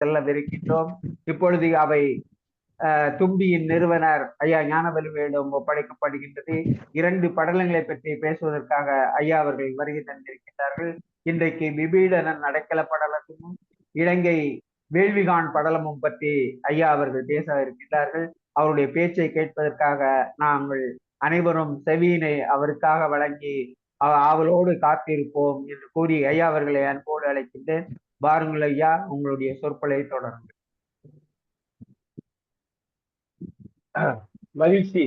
செல்லவிருக்கின்றோம். இப்பொழுது அவை தும்பியின் நிறுவனர் ஐயா ஞானவலிவேலும் ஒப்படைக்கப்படுகின்றது. 2 படலங்களை பற்றி பேசுவதற்காக ஐயா அவர்கள் வருகை தந்திருக்கின்றார்கள். இன்றைக்கு விபீடனன் அடைக்கல படலமும் இலங்கை வேள்விகான் படலமும் பற்றி ஐயா அவர்கள் பேச இருக்கின்றார்கள். அவருடைய பேச்சை கேட்பதற்காக நாங்கள் அனைவரும் செவியினை அவருக்காக வழங்கி ஆவலோடு காத்திருப்போம் என்று கூறி ஐயா அவர்களை அன்போடு அழைக்கின்றேன். வாருங்கள் ஐயா, உங்களுடைய சொற்பொழை தொடருங்கள். மகிழ்ச்சி.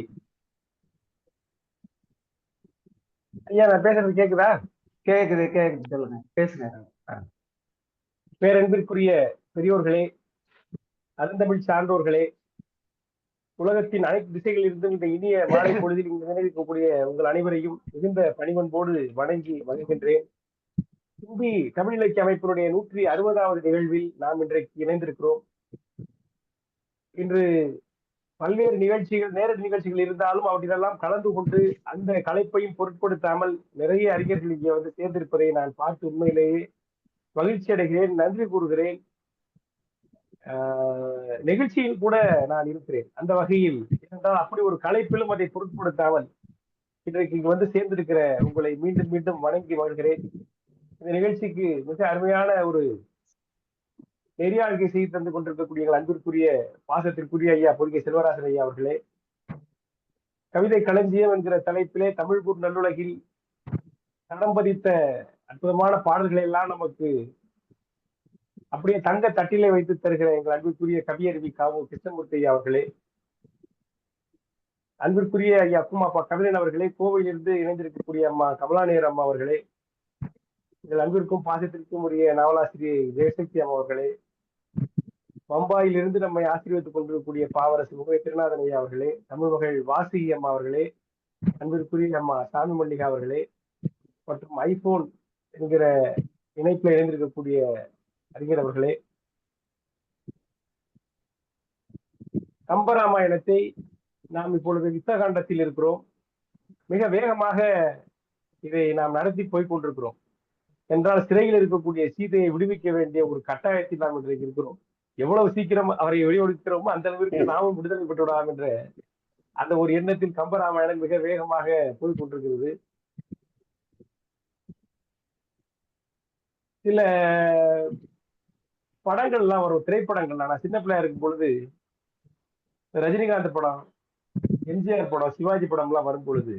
ஐயா, நான் பேசுறது கேக்குதா? கேக்குது கேக்குது, சொல்லுங்க, பேசுங்க. பேரன்பிற்குரிய பெரியோர்களே, அருந்தமிழ் சான்றோர்களே, உலகத்தின் அனைத்து திசைகளில் இருந்து இந்த இனிய மாலை பொழுதில் இங்கு நினைவிக்கக்கூடிய உங்கள் அனைவரையும் மிகுந்த பணிவன்போடு வணங்கி மகிழ்கின்றேன். தும்பி தமிழ் இலக்கிய அமைப்பினுடைய 160வது நிகழ்வில் நாம் இன்றைக்கு இணைந்திருக்கிறோம். இன்று பல்வேறு நிகழ்ச்சிகள், நேரடி நிகழ்ச்சிகள் இருந்தாலும் அவற்றிலெல்லாம் கலந்து கொண்டு அந்த கலைப்பையும் பொருட்படுத்தாமல் நிறைய அறிஞர்கள் இங்கே வந்து சேர்ந்திருப்பதை நான் பார்த்து உண்மையிலேயே மகிழ்ச்சி அடைகிறேன், நன்றி கூறுகிறேன். நிகழ்ச்சியில் கூட நான் இருக்கிறேன் அந்த வகையில். ஏனென்றால் அப்படி ஒரு கலைப்பிலும் அதை பொருட்படுத்தாமல் இன்றைக்கு இங்கு வந்து சேர்ந்திருக்கிற உங்களை மீண்டும் மீண்டும் வணங்கி வாழ்கிறேன். இந்த நிகழ்ச்சிக்கு மிக அருமையான ஒரு நெறியாழ்கை செய்து தந்து கொண்டிருக்கக்கூடிய எங்கள் அன்பிற்குரிய பாசத்திற்குரிய ஐயா பொறிகை செல்வராசன் ஐயா அவர்களே, கவிதை களஞ்சியம் என்கிற தலைப்பிலே தமிழ்பூர் நல்லுலகில் தடம் பதித்த அற்புதமான பாடல்களை எல்லாம் நமக்கு அப்படியே தங்க தட்டிலே வைத்து தருகிற எங்கள் அன்பிற்குரிய கவியறிவி காவு கிருஷ்ணமூர்த்தி ஐயா அவர்களே, அன்பிற்குரிய ஐயா அக்குமாப்பா கவிதன் அவர்களே, கோவையிலிருந்து இணைந்திருக்கக்கூடிய அம்மா கமலாநேயர் அம்மா அவர்களே, எங்கள் அன்பிற்கும் பாசத்திற்கும் உரிய நாவலாசிரியை ஜெயசக்தி அம்மா அவர்களே, பம்பாயிலிருந்து நம்மை ஆசீர்வதித்துக் கொண்டிருக்கக்கூடிய பாவரசு முகை திருநாதன் ஐயா அவர்களே, தமிழ் மகள் வாசுகி அம்மா அவர்களே, அன்பிற்குரிய அம்மா சாமி மல்லிகா அவர்களே, மற்றும் ஐபோன் என்கிற இணைப்பில் இணைந்திருக்கக்கூடிய அறிஞர் அவர்களே, கம்பராமாயணத்தை நாம் இப்பொழுது யுத்தகாண்டத்தில் இருக்கிறோம். மிக வேகமாக இதை நாம் நடத்தி போய் கொண்டிருக்கிறோம். என்றால் சிறையில் இருக்கக்கூடிய சீதையை விடுவிக்க வேண்டிய ஒரு கட்டாயத்தில் நாம் இன்றைக்கு இருக்கிறோம். எவ்வளவு சீக்கிரம் அவரை வெளியொடுக்கிறோமோ அந்த அளவிற்கு நாமும் விடுதலை பெற்று விடலாம் என்ற அந்த ஒரு எண்ணத்தில் கம்பராமாயணம் மிக வேகமாக போய் கொண்டிருக்கிறது. சில படங்கள் எல்லாம் வரும், திரைப்படங்கள். நான் சின்ன பிள்ளையா இருக்கும் பொழுது ரஜினிகாந்த் படம், எம்ஜிஆர் படம், சிவாஜி படம் எல்லாம் வரும் பொழுது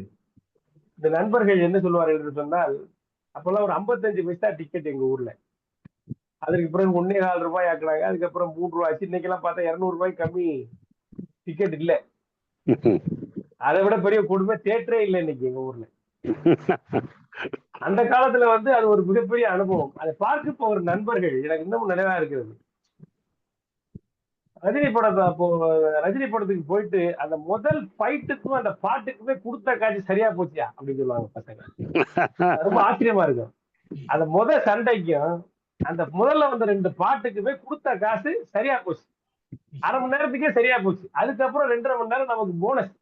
இந்த நண்பர்கள் என்ன சொல்லுவார்கள் என்று சொன்னால், அப்பெல்லாம் ஒரு 55 பைசா டிக்கெட் எங்க ஊர்ல. அதற்கு பிறகு 1.25 ரூபாய் ஆக்குனாங்க. அதுக்கப்புறம் 3 ரூபாய். இன்னைக்கு எல்லாம் பார்த்தா 200 ரூபாய் கம்மி டிக்கெட் இல்ல. அதை விட பெரிய கொடுமை தியேட்டரே இல்லை இன்னைக்கு எங்க ஊர்ல. அந்த காலத்துல வந்து அது ஒரு மிகப்பெரிய அனுபவம். அதை பார்க்க போகிற நண்பர்கள் எனக்கு இன்னமும் நினைவா இருக்கிறது. ரஜினி படத்துக்கு போயிட்டு அந்த முதல் ஃபைட்டுக்கும் அந்த பாட்டுக்குமே கொடுத்த காட்சி சரியா போச்சியா அப்படின்னு சொல்லுவாங்க பசங்க. ரொம்ப ஆச்சரியமா இருக்கும். அந்த முதல் சண்டைக்கும் அந்த முதல்ல வந்த 2 பாட்டுக்குமே கொடுத்த காசு சரியா போச்சு. அரை மணி நேரத்துக்கே சரியா போச்சு. அதுக்கப்புறம் 2.5 மணி நேரம் நமக்கு போனஸ்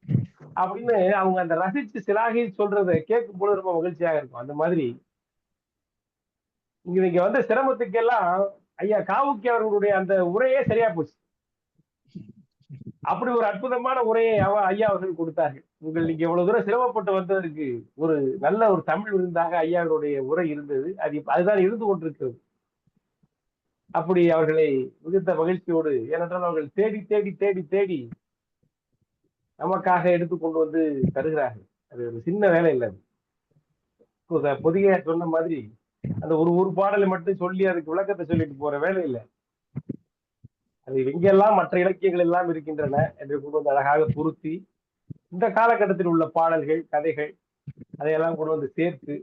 அப்படின்னு அவங்க அந்த ரசிச்சு சிலாகி சொல்றதை கேட்கும் போது ரொம்ப மகிழ்ச்சியாக இருக்கும். அந்த மாதிரி இங்க வந்து சிரமத்துக்கெல்லாம் ஐயா காவுக்கி அவர்களுடைய அந்த உரையே சரியா போச்சு. அப்படி ஒரு அற்புதமான உரையை ஐயா அவர்கள் கொடுத்தார்கள். உங்கள் நீங்க எவ்வளவு தூரம் சிரமப்பட்டு வந்ததற்கு ஒரு நல்ல ஒரு தமிழ் விருந்தாக ஐயாவுடைய உரை இருந்தது. அதுதான் இருந்து கொண்டிருக்கிறது. அப்படி அவர்களை மிகுந்த மகிழ்ச்சியோடு, ஏனென்றால் அவர்கள் தேடி தேடி தேடி தேடி நமக்காக எடுத்து கொண்டு வந்து தருகிறார்கள். அது ஒரு சின்ன வேலை இல்லை. பொதிய சொன்ன மாதிரி அந்த ஒரு பாடலை மட்டும் சொல்லி அதுக்கு விளக்கத்தை சொல்லிட்டு போற வேலை இல்லை. அது எங்கெல்லாம் மற்ற இலக்கியங்கள் எல்லாம் இருக்கின்றன என்று கொண்டு வந்து அழகாக பொருத்தி இந்த காலகட்டத்தில் உள்ள பாடல்கள், கதைகள் அதையெல்லாம் கொண்டு வந்து சேர்த்து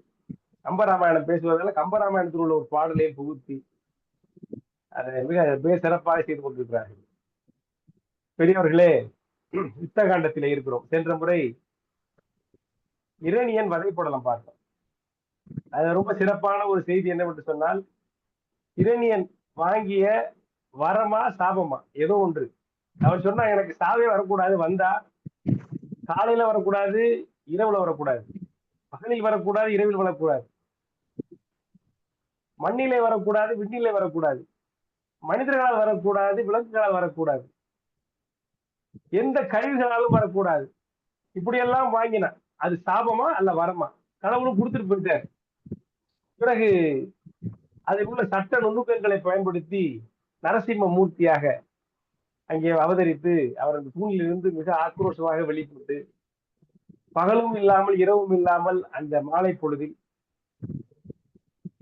கம்பராமாயணம் பேசுவதால கம்பராமாயணத்தில் உள்ள ஒரு பாடலையும் புகுத்தி அதை மிக சிறப்பாக செய்து கொண்டிருக்கிறார்கள். பெரியவர்களே, யுத்தகாண்டத்திலே இருக்கிறோம். சென்ற முறை இரணியன் வதைப்படலம் பார்த்தோம். அது ரொம்ப சிறப்பான ஒரு செய்தி என்னவென்று சொன்னால், இரணியன் வாங்கிய வரமா சாபமா ஏதோ ஒன்று. அவர் சொன்னா எனக்கு சாவே வரக்கூடாது, வந்தா காலையில வரக்கூடாது, இரவுல வரக்கூடாது, பகலில் வரக்கூடாது, இரவில் வரக்கூடாது, மண்ணிலே வரக்கூடாது, விண்ணிலே வரக்கூடாது, மனிதர்களால் வரக்கூடாது, விலங்குகளால் வரக்கூடாது, எந்த கருவிகளாலும் வரக்கூடாது. இப்படியெல்லாம் வாங்கினான். அது சாபமா அல்ல வரமா? கடவுளும் கொடுத்துட்டு போயிட்டார். பிறகு அதில் உள்ள சட்ட நுணுக்கங்களை பயன்படுத்தி நரசிம்ம மூர்த்தியாக அங்கே அவதரித்து அவர் அந்த தூணிலிருந்து மிக ஆக்ரோஷமாக வெளிப்பட்டு பகலும் இல்லாமல் இரவும் இல்லாமல் அந்த மாலை பொழுதில்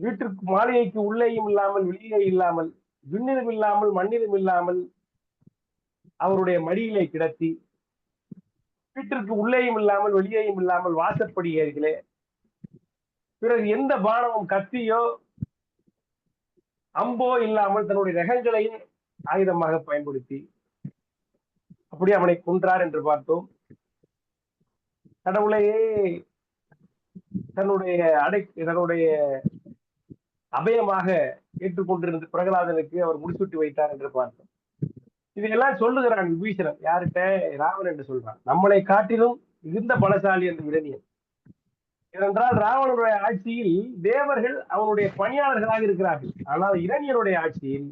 வீட்டிற்கு மாளிகைக்கு உள்ளேயும் இல்லாமல் வெளியே இல்லாமல் விண்ணிலும் இல்லாமல் மண்ணிலும் இல்லாமல் அவருடைய மடியிலே கிடத்தி வீட்டிற்கு உள்ளேயும் இல்லாமல் வெளியேயும் இல்லாமல் வாசப்படி ஏறிகளே, பிறகு எந்த பானமும் கத்தியோ அம்போ இல்லாமல் தன்னுடைய ரகங்களையே ஆயுதமாக பயன்படுத்தி அப்படி அவனை கொன்றார் என்று பார்த்தோம். கடவுளையே தன்னுடைய அபயமாக ஏற்றுக்கொண்டிருந்த பிரகலாதனுக்கு அவர் முடிசூட்டி வைத்தார் என்று பார்த்தோம். இதையெல்லாம் சொல்லுகிறான் விபீஷணன். யார்கிட்ட? ராவணன் என்று சொல்றான். நம்மளை காட்டிலும் மிகுந்த பலசாலி என்று இரணியன். ஏனென்றால் ராவணனுடைய ஆட்சியில் தேவர்கள் அவனுடைய பணியாளர்களாக இருக்கிறார்கள். ஆனால் இரணியனுடைய ஆட்சியில்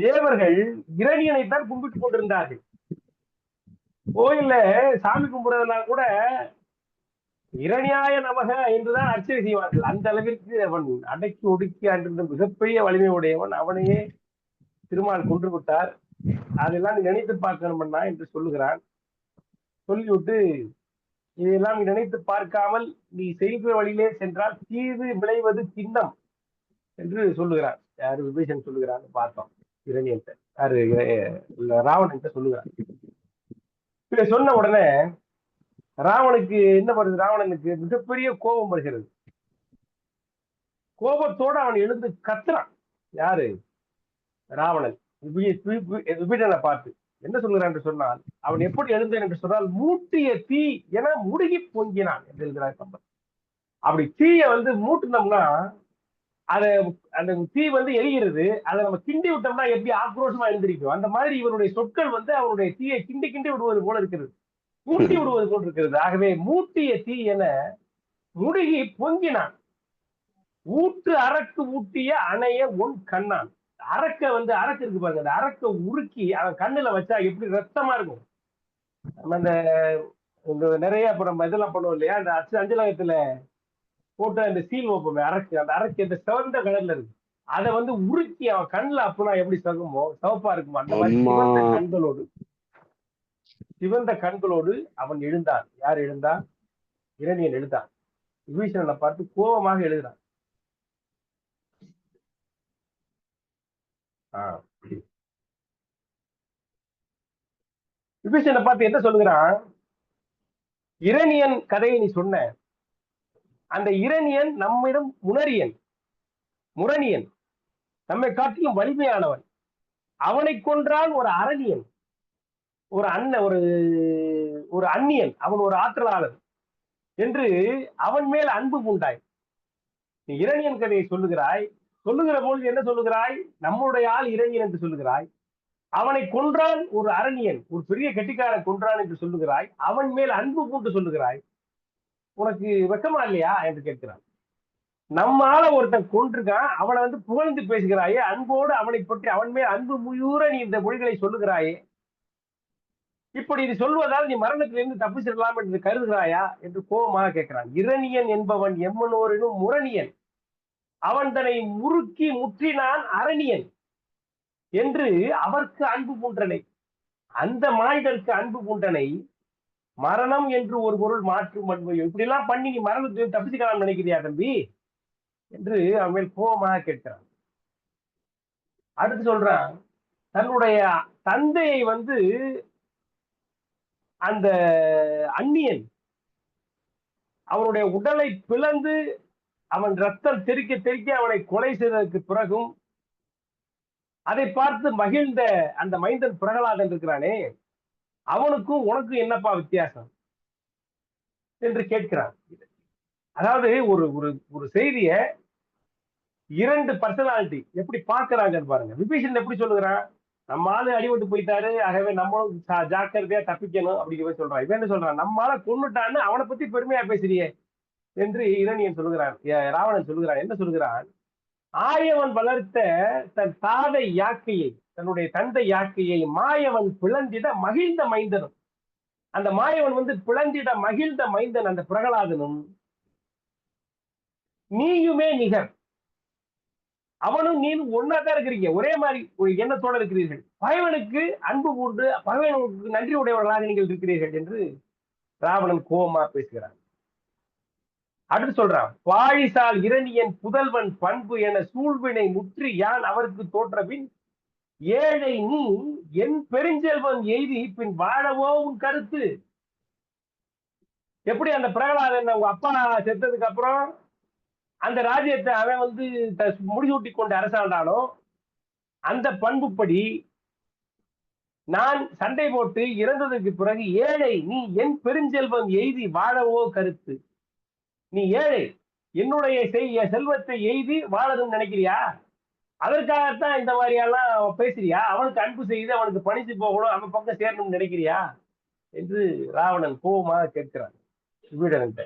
தேவர்கள் இரணியனைத்தான் கும்பிட்டுக் கொண்டிருந்தார்கள். கோயில்ல சாமி கும்பிடுறதெல்லாம் கூட இரணியாய நமக என்றுதான் அர்ச்சனை செய்வார்கள். அந்த அளவிற்கு அவன் அடக்கி ஒடுக்கி அன்றிருந்த மிகப்பெரிய வலிமை உடையவன். அவனையே திருமால் கொன்று விட்டார். அதெல்லாம் நீ நினைத்து பார்க்கணும்னா என்று சொல்லுகிறான். சொல்லிவிட்டு இதையெல்லாம் நீ நினைத்து பார்க்காமல் நீ செய்கிற வழியிலே சென்றால் தீது விளைவது சின்னம் என்று சொல்லுகிறான். யாரு? விபீஷன் சொல்லுகிறான்னு பார்த்தோம். இரணியன் யாரு? ராவணன் சொல்லுகிறான். இதை சொன்ன உடனே ராவனுக்கு என்ன வருது? ராவணனுக்கு மிகப்பெரிய கோபம் வருகிறது. கோபத்தோடு அவன் எழுந்து கத்துறான். யாரு? ராவணன் விபீஷனை பார்த்து என்ன சொல்கிறான் என்று சொன்னால், அவன் எப்படி எழுந்தான் என்று சொன்னால், மூட்டிய தீ என முடுகி பொங்கினான் என்று எழுதுகிறார் கம்பர். அப்படி தீய மூட்டினோம்னா அதை அந்த தீ எரிகிறது. அதை நம்ம கிண்டி விட்டோம்னா எப்படி ஆக்ரோஷமா எழுந்திருக்கும், அந்த மாதிரி இவருடைய சொற்கள் அவருடைய தீயை கிண்டி கிண்டி விடுவது போல இருக்கிறது, மூட்டி விடுவது போல் இருக்கிறது. ஆகவே மூட்டிய தீ என முடுகி பொங்கினான். ஊற்று அரக்கு ஊட்டிய அணைய உன் கண்ணான். அரக்க அரக்கு இருக்கு பாருங்க, அந்த அரக்க உருக்கி அவன் கண்ணுல வச்சா எப்படி ரத்தமா இருக்கும். நம்ம இந்த நிறைய இப்ப நம்ம இதெல்லாம் பண்ணுவோம் இல்லையா, அந்த அஞ்சலகத்துல போட்டு அந்த சீல் வைப்போமே அரக்கு, அந்த அரக்கு இந்த சிவந்த கலர்ல இருக்கு. அதை உருக்கி அவன் கண்ணுல அப்பனா எப்படி சகுமோ சிவப்பா இருக்குமோ அந்த மாதிரி சிவந்த கண்களோடு அவன் எழுந்தான். யார் எழுந்தான்? இரணியன் எழுந்தான். விபீஷணனை பார்த்து கோபமாக எழுதுறான். விபீஷணனை பார்த்து என்ன சொல்லுகிறான்? இரணியன் கதையை நீ சொன்ன, அந்த இரணியன் நம்மிடம் முரணியன், நம்மை காட்டிலும் வலிமையானவன். அவனை கொன்றால் ஒரு அரணியன், ஒரு அந்நியன், அவன் ஒரு ஆற்றலாளர் என்று அவன் மேல் அன்பு உண்டாய். நீ இரணியன் கதையை சொல்லுகிற பொழுது என்ன சொல்லுகிறாய்? நம்முடைய ஆள் இரணியன் என்று சொல்லுகிறாய். அவனை கொன்றான் ஒரு அரணியன், ஒரு பெரிய கெட்டிக்காரன் கொன்றான் என்று சொல்லுகிறாய். அவன் மேல் அன்பு பூண்டு சொல்லுகிறாய். உனக்கு வெக்கமா இல்லையா என்று கேட்கிறான். நம்மால ஒருத்தன் கொன்றிருக்கான், அவனை புகழ்ந்து பேசுகிறாயே, அன்போடு அவனை பற்றி அவன் மேல் அன்பு முயூற நீ இந்த மொழிகளை சொல்லுகிறாயே, இப்படி இது சொல்வதால் நீ மரணத்திலிருந்து தப்பிச்சிடலாம் என்று கருதுகிறாயா என்று கோபமாக கேட்கிறான். இரணியன் என்பவன் எம்மனோரினும் முரணியன், அவன் தன்னை முறுக்கி முற்றினான் அரணியன் என்று அவருக்கு அன்பு பூண்டனை, அந்த மானிடருக்கு அன்பு பூண்டனை மரணம் என்று ஒரு பொருள் மாற்றும் அன்பையும் இப்படி எல்லாம் பண்ணி நீ மரணத்திலிருந்து தப்பிச்சுக்கலாம் நினைக்கிறியா தம்பி என்று அவன் மேல் கோபமாக கேட்கிறான். அடுத்து சொல்றான், தன்னுடைய தந்தையை அந்த அந்நியன் அவனுடைய உடலை பிளந்து அவன் ரத்தம் தெறிக்க அவனை கொலை செய்ததற்கு பிறகும் அதை பார்த்து மகிழ்ந்த அந்த மைந்தன் பிரகலாதன் இருக்கிறானே, அவனுக்கும் உனக்கும் என்னப்பா வித்தியாசம் என்று கேட்கிறான். அதாவது ஒரு செய்திய இரண்டு பர்சனாலிட்டி எப்படி பார்க்கிறாங்கன்னு பாருங்க. விபீஷன் எப்படி சொல்லுகிறான்? நம்ம ஆளு அடிபட்டு போயிட்டாரு, ஆகவே நம்மளும் ஜாக்கிரதையா தப்பிக்கணும் அப்படிங்கிற சொல்றான். இவன் என்ன சொல்றான்? நம்மால கொன்னுட்டான்னு அவனை பத்தி பெருமையா பேசுறியே என்று இரணியன் சொல்லுகிறான். ராவணன் சொல்லுகிறான். என்ன சொல்லுகிறான்? ஆயவன் வளர்த்த தன் தாதை யாக்கையை, தன்னுடைய தந்தை யாக்கையை மாயவன் பிளந்திட மகிழ்ந்த மைந்தனும், அந்த மாயவன் பிளந்திட மகிழ்ந்த மைந்தன் அந்த பிரகலாதனும் நீயுமே நிகர், அவனும் நீனும் ஒன்னாதான் இருக்கிறீங்க, ஒரே மாதிரி ஒரு எண்ணத்தோட இருக்கிறீர்கள், பகைவனுக்கு அன்பு கூர்ந்து பகைவனுக்கு நன்றி உடையவர்களாக நீங்கள் இருக்கிறீர்கள் என்று ராவணன் கோபமா பேசுகிறான். அடுத்து சொல்றான், வாழிசால் இரணியன் புதல்வன் பண்பு என சூழ்வினை முற்றி யான் அவருக்கு தோற்றபின் ஏழை நீ என் பெருஞ்செல்வன் எய்தி பின் வாழவோ உன் கருத்து. எப்படி அந்த பிரகலாதன் உங்க அப்பா செத்ததுக்கு அப்புறம் அந்த ராஜ்யத்தை அவன் முடிசூட்டி கொண்டு அரசாண்டானோ அந்த பண்புப்படி நான் சண்டை போட்டு இறந்ததற்கு பிறகு ஏழை நீ என் பெருஞ்செல்வம் எய்தி வாழவோ கருத்து. நீ ஏழை, என்னுடைய செல்வத்தை எய்தி வாழணும்னு நினைக்கிறியா? அதற்காகத்தான் இந்த மாதிரியெல்லாம் பேசுறியா? அவனுக்கு அன்பு செய்து அவனுக்கு பணிச்சு போகணும், அவன் பக்கம் சேரணும்னு நினைக்கிறியா என்று ராவணன் கோபமாக கேட்கிறான் விபீடனன்.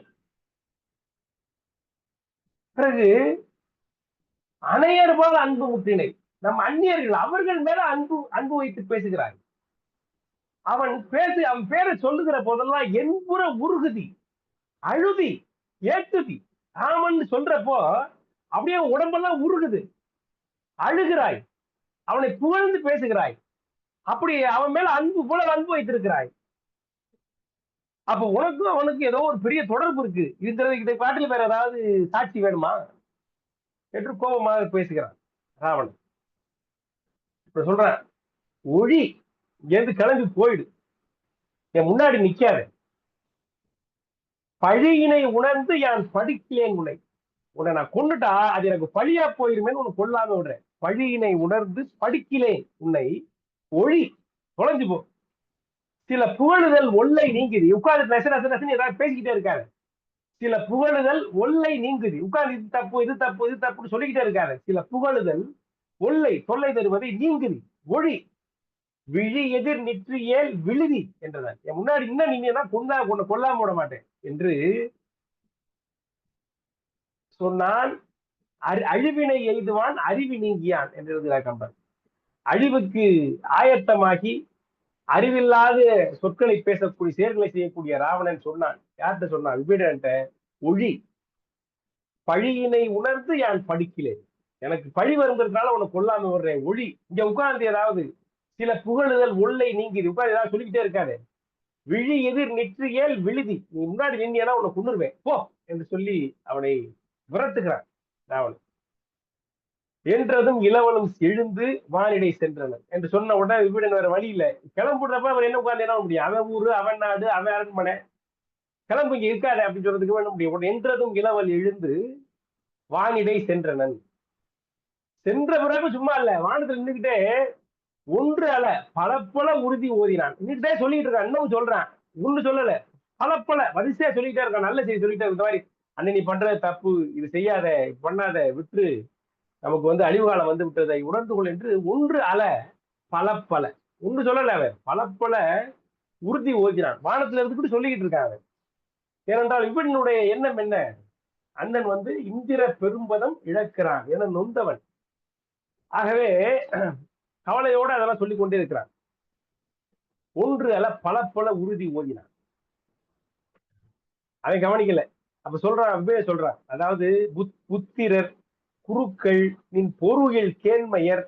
பிறகு அணையர் போல அன்பு முற்றினை, நம் அந்நியர்கள் அவர்கள் மேல அன்பு வைத்து பேசுகிறார். அவன் பேரை சொல்லுகிற போதெல்லாம் என்புற உருகுதி, அழுதி, ஏத்துதி. ராமன் சொல்றப்போ அப்படியே உடம்பெல்லாம் உருகுது, அழுகிறாய், அவனை புகழ்ந்து பேசுகிறாய், அப்படி அவன் மேல அன்பு போல அன்பு வைத்திருக்கிறாய். அப்ப உனக்கும் அவனுக்கு ஏதோ ஒரு பெரிய தொடர்பு இருக்கு, இதை காட்டில் வேற ஏதாவது சாட்சி வேணுமா என்று கோபமாக பேசுகிறான் ராவணன். இப்ப சொல்றான், ஒழி எது கிளம்பி போயிடு, என் முன்னாடி நிக்காத, பழியினை உணர்ந்து யான் படிக்கலேன் உன்னை, உன்னை நான் கொண்டுட்டா அது எனக்கு பழியா போயிருமேன்னு உன்னை கொல்லாம விடுறேன். பழியினை உணர்ந்து படிக்கலேன் உன்னை, ஒழி தொலைஞ்சு போ. சில புகழுதல் ஒல்லை நீங்குது, உட்கார்ந்து ஏதாவது பேசிக்கிட்டே இருக்காரு. சில புகழுதல் ஒல்லை நீங்குது, உட்கார்ந்து இது தப்பு இது தப்பு இது தப்புன்னு சொல்லிக்கிட்டே இருக்காரு. சில புகழுதல் ஒல்லை தொல்லை தருவதை நீங்குது, ஒழி விழி எதிர் நிற்றியேல் விழுதி என்றதான். என் முன்னாடி இன்னும் நீங்க கொல்லாம விட மாட்டேன் என்று சொன்னான். அழிவினை எய்துவான் அறிவி நீங்கியான் என்று கம்பன். அழிவுக்கு ஆயத்தமாகி அறிவில்லாத சொற்களை பேசக்கூடிய செயல்களை செய்யக்கூடிய ராவணன் சொன்னான். யார்கிட்ட சொன்னான்? விபீடன்ட்ட. ஒழி பழியினை உணர்ந்து யான் படிக்கலேன், எனக்கு பழி வருங்கிறதுனால உனக்கு கொல்லாம வர்றேன், ஒழி. இங்க உட்கார்ந்து ஏதாவது சில புகழுதல் ஒல்லை நீங்கி உட்கார்ந்து ஏதாவது சொல்லிக்கிட்டே இருக்காரு. விழி எதிர் நிற்றியேல் விழுதி, நீ முன்னாடி நின்றியனா உன்னை கொன்னுருவேன் போ என்று சொல்லி அவனை விரட்டுகிறான் ராவணன். என்றதும் இளவனும் எழுந்து வானிடை சென்றனர் என்று சொன்ன உடனே விபீடன் வேற வழி இல்லை. கிளம்புறப்ப அவர் என்ன உட்கார்ந்து என்ன முடியும்? அவன் ஊரு, அவன் நாடு, அவன் அரண்மனை, கிளம்பு இங்க இருக்காது அப்படின்னு சொல்றதுக்கு வேணும் முடியும். என்றதும் இளவல் எழுந்து வானிடை சென்றனன். சென்ற பிறகு சும்மா இல்ல, வானத்துல நின்றுகிட்டே ஒன்று அல்ல பல பல உறுதி ஓதினான். இன்னிட்டே சொல்லிட்டு இருக்கான், இன்னும் சொல்றான், ஒண்ணு சொல்லல, பல பல வரிசையா சொல்லிட்டே இருக்கான். நல்ல செய்தி சொல்லிட்டே இந்த மாதிரி, அண்ணன் நீ பண்ற தப்பு, இது செய்யாத, பண்ணாத, விட்டு, நமக்கு அழிவு காலம் வந்து விட்டதை உணர்ந்து கொள் என்று ஒன்று அல பல பல, ஒன்று சொல்லல, அவன் பல பல உறுதி ஓதினான். வானத்துல இருந்துகிட்டு சொல்லிக்கிட்டு இருக்காங்க. ஏனென்றால் இவனுடைய எண்ணம் என்ன? அண்ணன் இந்திர பெரும்பதம் இழக்கிறான் என நொந்தவன். ஆகவே கவலையோடு அதெல்லாம் சொல்லிக் கொண்டே இருக்கிறான். ஒன்று அல்ல பல பல உறுதி ஓதினான். அவன் கவனிக்கல. அப்ப சொல்றான், அதாவது புத்திரர், குருக்கள், நின் பொருளில் கேண்மையர்,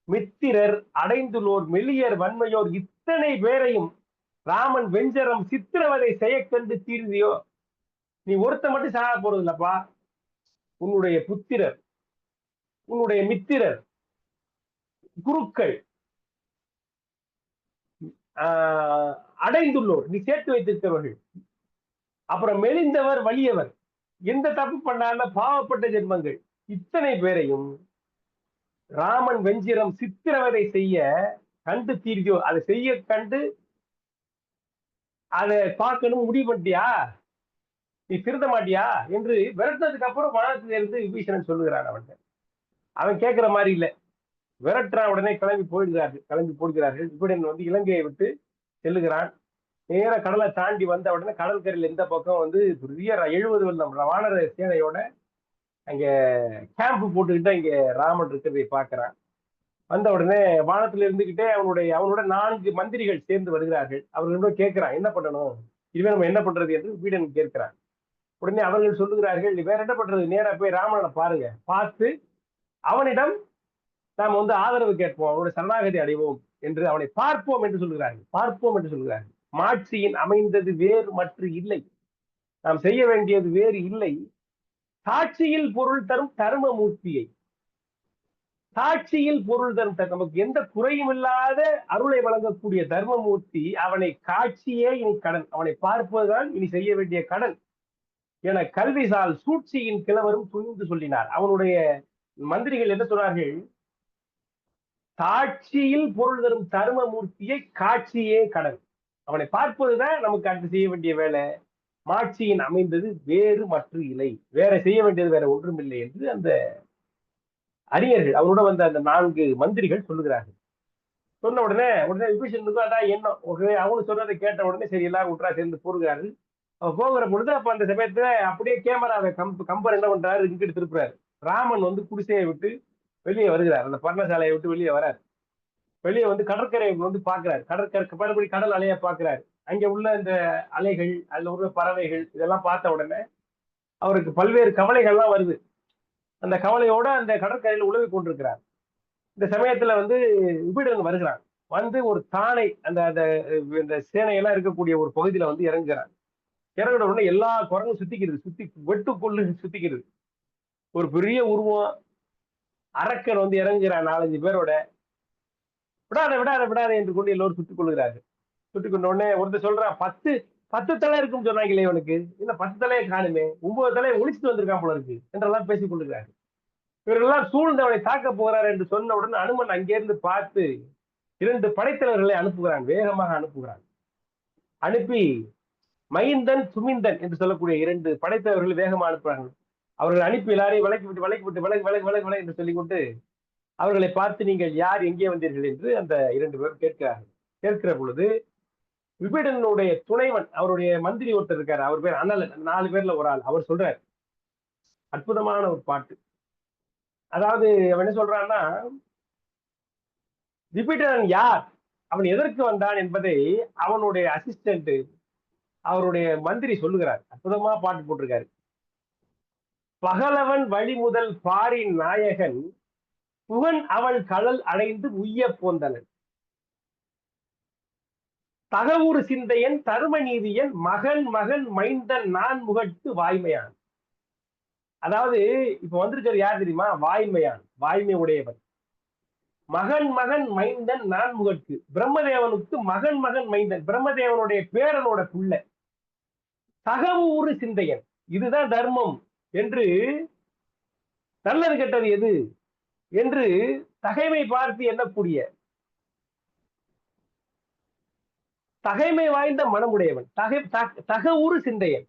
மித்திரர், அடைந்துள்ளோர், மெல்லியர், வன்மையோர், இத்தனை பேரையும் ராமன் வெஞ்சரம் சித்திரவதை செய்ய கண்டு தீர்ந்தியோ. நீ ஒருத்த மட்டும் சாக போறது இல்லப்பா, உன்னுடைய புத்திரர், உன்னுடைய மித்திரர், குருக்கள், அடைந்துள்ளோர், நீ சேர்த்து வைத்திருக்கிறவர்கள், அப்புறம் மெலிந்தவர், வலியவர், எந்த தப்பு பண்ணால பாவப்பட்ட ஜென்மங்கள், இத்தனை பேரையும் ராமன் வெஞ்சிரம் சித்திரவதை செய்ய கண்டு தீர்த்தியோ. அதை செய்ய கண்டு அதை பார்க்கணும் முடிவு பண்ணிட்டியா, நீ திருந்த மாட்டியா என்று விரட்டினதுக்கு அப்புறம் வானத்திலிருந்து விபீஷணன் சொல்லுகிறான். அவன் கேட்கிற மாதிரி இல்லை, விரட்டுறா. உடனே கிளம்பி போடுகிறார்கள். விபீடன் இலங்கையை விட்டு செல்லுகிறான். நேர கடலை தாண்டி வந்த உடனே கடற்கரையில் இந்த பக்கம் பெரிய 70 வானர சேனையோட அங்க கேம்ப் போட்டுக்கிட்டு இங்க ராமன் இருக்கிறதை பார்க்கிறான். வந்த உடனே வானத்துல இருந்துகிட்டே அவனோட 4 மந்திரிகள் சேர்ந்து வருகிறார்கள். அவர்களிடம் கேட்கிறான், என்ன பண்ணணும், இனிமே நம்ம என்ன பண்றது என்று வீடன் கேட்கிறான். உடனே அவர்கள் சொல்லுகிறார்கள், வேற என்ன பண்றது, நேரா போய் ராமனை பாருங்க, பார்த்து அவனிடம் நாம் ஆதரவு கேட்போம், அவனுடைய சரணாகதி அடைவோம் என்று அவனை பார்ப்போம் என்று சொல்கிறார்கள். பார்ப்போம் என்று சொல்கிறார்கள். மாட்சியின் அமைந்தது வேறு மற்ற இல்லை, நாம் செய்ய வேண்டியது வேறு இல்லை, சாட்சியில் பொருள் தரும் தர்மமூர்த்தியை, சாட்சியில் பொருள் தரும் நமக்கு எந்த குறையும் இல்லாத அருளை வழங்கக்கூடிய தர்மமூர்த்தி, அவனை காட்சியே இனி கடன், அவனை பார்ப்பதுதான் இனி செய்ய வேண்டிய கடன் என கல்விசால் சூழ்ச்சியின் கிழவரும் துணிந்து சொல்லினார். அவனுடைய மந்திரிகள் என்ன சொன்னார்கள், சாட்சியில் பொருள் தரும் தர்மமூர்த்தியை காட்சியே கடன், அவனை பார்ப்பதுதான் நமக்கு அடுத்து செய்ய வேண்டிய வேலை, மாட்சியின் அமைந்தது வேறு மற்ற இல்லை, வேற செய்ய வேண்டியது வேற ஒன்றும் இல்லை என்று அந்த அறிஞர்கள் அவரோட வந்த அந்த 4 மந்திரிகள் சொல்லுகிறார்கள். சொன்ன உடனே விபீஷனுக்கு அதான் எண்ணம். அவனு சொன்னதை கேட்ட உடனே சரி எல்லாரும் விட்டுறா சேர்ந்து போகிறாரு. அவ போகிற பொழுது அப்ப அந்த சமயத்துல அப்படியே கேமராவை கம்பர் என்ன பண்றாரு, இங்கிட்டு திருப்புறாரு. ராமன் குடிசையை விட்டு வெளியே வருகிறார், அந்த பர்ணசாலையை விட்டு வெளியே வரார். வெளியே கடற்கரையை பாக்குறாரு, கடற்கரை கடல் அலைய பாக்குறாரு. அங்க உள்ள இந்த அலைகள், அதுல உள்ள பறவைகள், இதெல்லாம் பார்த்த உடனே அவருக்கு பல்வேறு கவலைகள்லாம் வருது. அந்த கவலையோட அந்த கடற்கரையில் உழவி கொண்டிருக்கிறார். இந்த சமயத்துல விபீடன் வருகிறான். ஒரு தானை அந்த சேனையெல்லாம் இருக்கக்கூடிய ஒரு பகுதியில இறங்குகிறான். இறங்குற உடனே எல்லா குரங்கும் சுத்தி வெட்டுக்கொள்ளு சுத்திக்கிறது. ஒரு பெரிய உருவம் அரக்கன் இறங்குகிறான் 4-5 பேரோட. விடாத விடாத விடாத என்று கொண்டு எல்லோரும் சுட்டுக் கொள்கிறார்கள். சுட்டுக் கொண்ட உடனே ஒருத்தர் சொல்றான், 10 தலை இருக்குன்னு சொன்னாங்களே இவனுக்கு, இல்ல 10 தலையை காணுமே, 9 தலையை ஒழிச்சுட்டு வந்திருக்கான் போல இருக்கு என்றெல்லாம் பேசிக் கொள்கிறார்கள். இவர்களெல்லாம் சூழ்ந்து அவனை தாக்க போகிறார் என்று சொன்ன உடனே அனுமன் அங்கிருந்து பார்த்து 2 படைத்தலைவர்களை அனுப்புகிறான், வேகமாக அனுப்புகிறான். அனுப்பி மைந்தன் சுமிந்தன் என்று சொல்லக்கூடிய 2 படைத்தலைவர்கள் வேகமாக அனுப்புகிறார்கள். அவர்கள் அனுப்பி எல்லாரையும் விலக்கி என்று சொல்லிக்கொண்டு அவர்களை பார்த்து, நீங்கள் யார், எங்கே வந்தீர்கள் என்று அந்த 2 பேரும் கேட்கிறார்கள். கேட்கிற பொழுது விபீடனுடைய துணைவன், அவருடைய மந்திரி ஒருத்தர் இருக்காரு, அவர் பேர் அனலன், 4 பேர்ல ஒரு ஆள். அவர் சொல்றார் அற்புதமான ஒரு பாட்டு. அதாவது அவன் என்ன சொல்றான்னா, விபீடன் யார், அவன் எதற்கு வந்தான் என்பதை அவனுடைய அசிஸ்டன்ட், அவருடைய மந்திரி சொல்லுகிறார். அற்புதமா பாட்டு போட்டிருக்காரு. பகலவன் வழி முதல் பாரின் நாயகன், புகன் அவள் கடல் அடைந்து உய்ய போந்தனன், தகவுறு சிந்தையன் தரும நீதியன், மகன் மகன் மைந்தன் நான் முகட்டு வாய்மையான். அதாவது இப்ப வந்திருக்கிறது யார் தெரியுமா, வாய்மையான், வாய்மை உடையவன். மகன் மகன் மைந்தன் நான் முகட்டு, பிரம்மதேவனுக்கு மகன் மகன் மைந்தன், பிரம்மதேவனுடைய பேரனோட புள்ள. தகவுறு சிந்தையன், இதுதான் தர்மம் என்று, நல்லது கெட்டது எது என்று தகைமை பார்த்து எண்ணக்கூடிய தகைமை வாய்ந்த மனமுடையவன், தகவுறு சிந்தையன்,